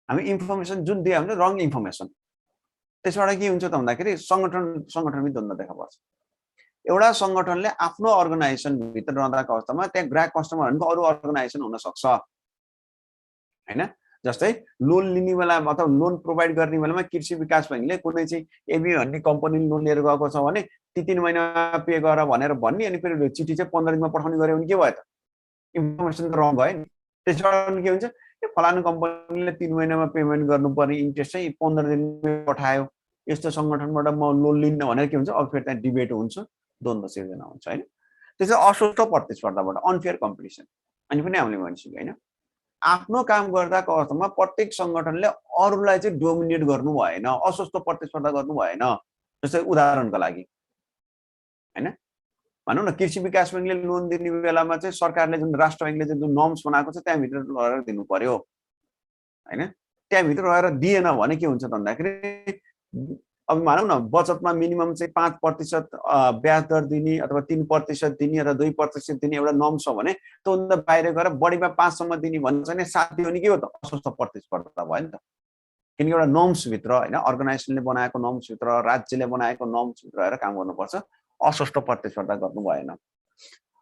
हामी इन्फर्मेसन जुन दिए हुन्छ रङ इन्फर्मेसन त्यसबाट के हुन्छ त भन्दाखेरि संगठनमै द्वन्द्व देखा पर्छ एउटा संगठनले आफ्नो अर्गनाइजेसन भित्र रहँदाको अवस्थामा त्यहाँ ग्राहक कस्टमर भनेको अरू अर्गनाइजेसन हुन सक्छ हैन जस्तै लोन लिने बेलामा अथवा लोन प्रोभाइड गर्ने बेलामा कृषि विकास बैंकले कुनै चाहिँ एबी भन्ने कम्पनीले लोन लिएर गएको छ भने 3 महिना पे गर भनेर भन्ने अनि फेरि चिठी चाहिँ 15 दिनमा पठाउने गर्यो भने के भयो त इन्फर्मेसन त रङ भयो नि त्यसबाट के हुन्छ यो फलानु कम्पनीले 3 महिनामा पेमेन्ट गर्नुपर्ने इन्ट्रेस्ट चाहिँ 15 दिनमा पठायो यस्तो संगठनबाट म लोन लिन्न भनेर के हुन्छ अब फेरि त्यहाँ डिबेट हुन्छ द्वन्द्व सिर्जना हुन्छ हैन त्यसै अस्वस्थ प्रतिस्पर्धाबाट अनफेयर कम्पिटिसन अनि पनि हामीले भनिसक्यो हैन आफ्नो काम गर्दाको अवस्थामा प्रत्येक संगठनले अरूलाई चाहिँ डोमिनेट गर्नु भएन अस्वस्थ प्रतिस्पर्धा गर्नु भएन जस्तै उदाहरणको लागि हैन भनौं न कृषि विकास बैंकले लोन दिने बेलामा चाहिँ सरकारले जुन राष्ट्र बैंकले जुन नर्म्स बनाएको छ त्यहाँ भित्र रहेर दिनु पर्यो हैन त्यहाँ भित्र रहेर दिएन भने के हुन्छ भन्दाखेरि अब मानौं न बचतमा मिनिमम चाहिँ 5% ब्याज दर दिने अथवा 3% दिने र 2% दिने एउटा नर्म छ भने त्यो भन्दा बाहिर गएर बढीमा 5 सम्म दिने भन्छ भने 7 दियो भने के हो त अस्वस्थ प्रतिस्पर्धा भयो नि त किनकि एउटा नर्म्स भित्र हैन अर्गनाइजेसनले बनाएको नर्म्स भित्र राज्यले बनाएको नर्म्स भित्र रहेर काम गर्नुपर्छ अस्वस्थ प्रतिस्पर्धा गर्नु भएन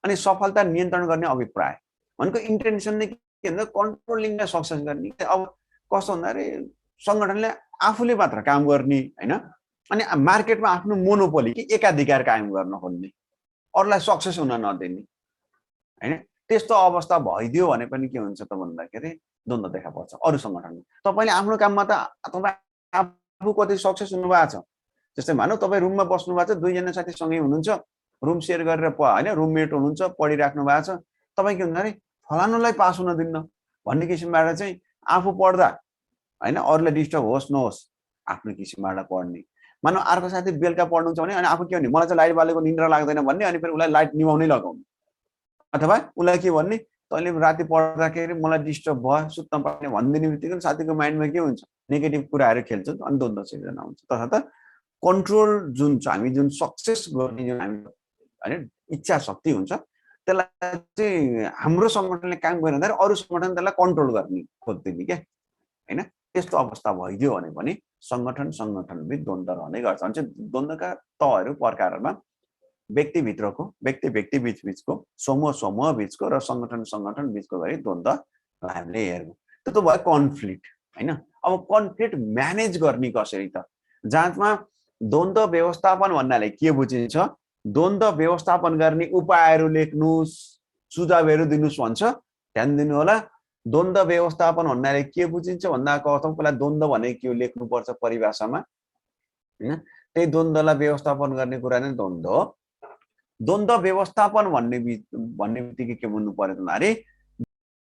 अनि सफलता नियन्त्रण गर्ने अभिप्राय भनेको इन्टेन्सन नै के भन्दा कन्ट्रोलिङलाई सक्सेस गर्ने अब कस्तो भन्दाखेरि संगठनले आफूले मात्र काम गर्ने हैन अनि मार्केटमा आफ्नो मोनोपोली कि एकाधिकार कायम गर्न खोज्ने अरूलाई सक्सेस हुन नदिने हैन त्यस्तो अवस्था भइदियो भने पनि के हुन्छ त भन्दाखेरि द्वन्द्व देखा पर्छ अरू संगठनमा तपाईले आफ्नो काममा त तपाई आफू कति सक्सेस हुनु भएको छ जस्तै भनौं तपाई रुममा बस्नु भएको छ दुईजना साथी सँगै हुनुहुन्छ रुम सेयर गरेर हैन रुममेट हुनुहुन्छ पढिराख्नु भएको छ तपाई के हुन्छ अरे फलानुलाई पास हुन दिन्न भन्ने किसिमबाट चाहिँ आफू पढ्दा हैन अरूलाई डिस्टर्ब होस् नहोस् आफ्नो किसिमबाट पढ्ने मानौ अर्को साथी बेलुका पढ्नुहुन्छ भने अनि आफू के भन्ने मलाई चाहिँ लाइट बालेको निन्द्रा लाग्दैन भन्ने अनि फेरि उलाई लाइट निभाउनै लगाउने अथवा उलाई के भन्ने तैँले राति पढ्दाखेरि मलाई डिस्टर्ब भयो सुत्न पाउने भन्दिने बित्तिकै साथीको माइन्डमा के हुन्छ नेगेटिभ कुराहरू खेल्छ अनि द्वन्द्व सिर्जना हुन्छ तसर्थ कन्ट्रोल जुन छ हामी जुन सक्सेस गर्ने जुन हामी हैन इच्छा शक्ति हुन्छ त्यसलाई चाहिँ हाम्रो संगठनले काम गरिरहँदा अरू संगठन त्यसलाई कन्ट्रोल गर्ने खोज्दिने के हैन त्यस्तो अवस्था भइदियो भने पनि संगठनबिच द्वन्द्व रहने गर्छ अनि द्वन्द्वका तहहरू प्रकारहरुमा व्यक्तिभित्रको व्यक्ति बीचको समूह बीचको र संगठन बीचको गरी द्वन्द्व हामीले हेर्नु त्यो भयो कन्फ्लिक्ट हैन अब कन्फ्लिक्ट म्यानेज गर्ने कसरी त जहाँमा द्वन्द्व व्यवस्थापन भन्नाले के बुझिन्छ द्वन्द्व व्यवस्थापन गर्ने उपायहरू लेख्नुस् सुझावहरू दिनुस् भन्छ ध्यान दिनु होला द्वन्द्व व्यवस्थापन भन्नाले के बुझिन्छ भन्दाको अर्थ पहिला द्वन्द्व भनेको के हो लेख्नु पर्छ परिभाषामा हैन त्यही द्वन्द्वलाई व्यवस्थापन गर्ने कुरा नै द्वन्द्व व्यवस्थापन भन्ने बित्तिकै के भन्नु पर्यो भन्दाखेरि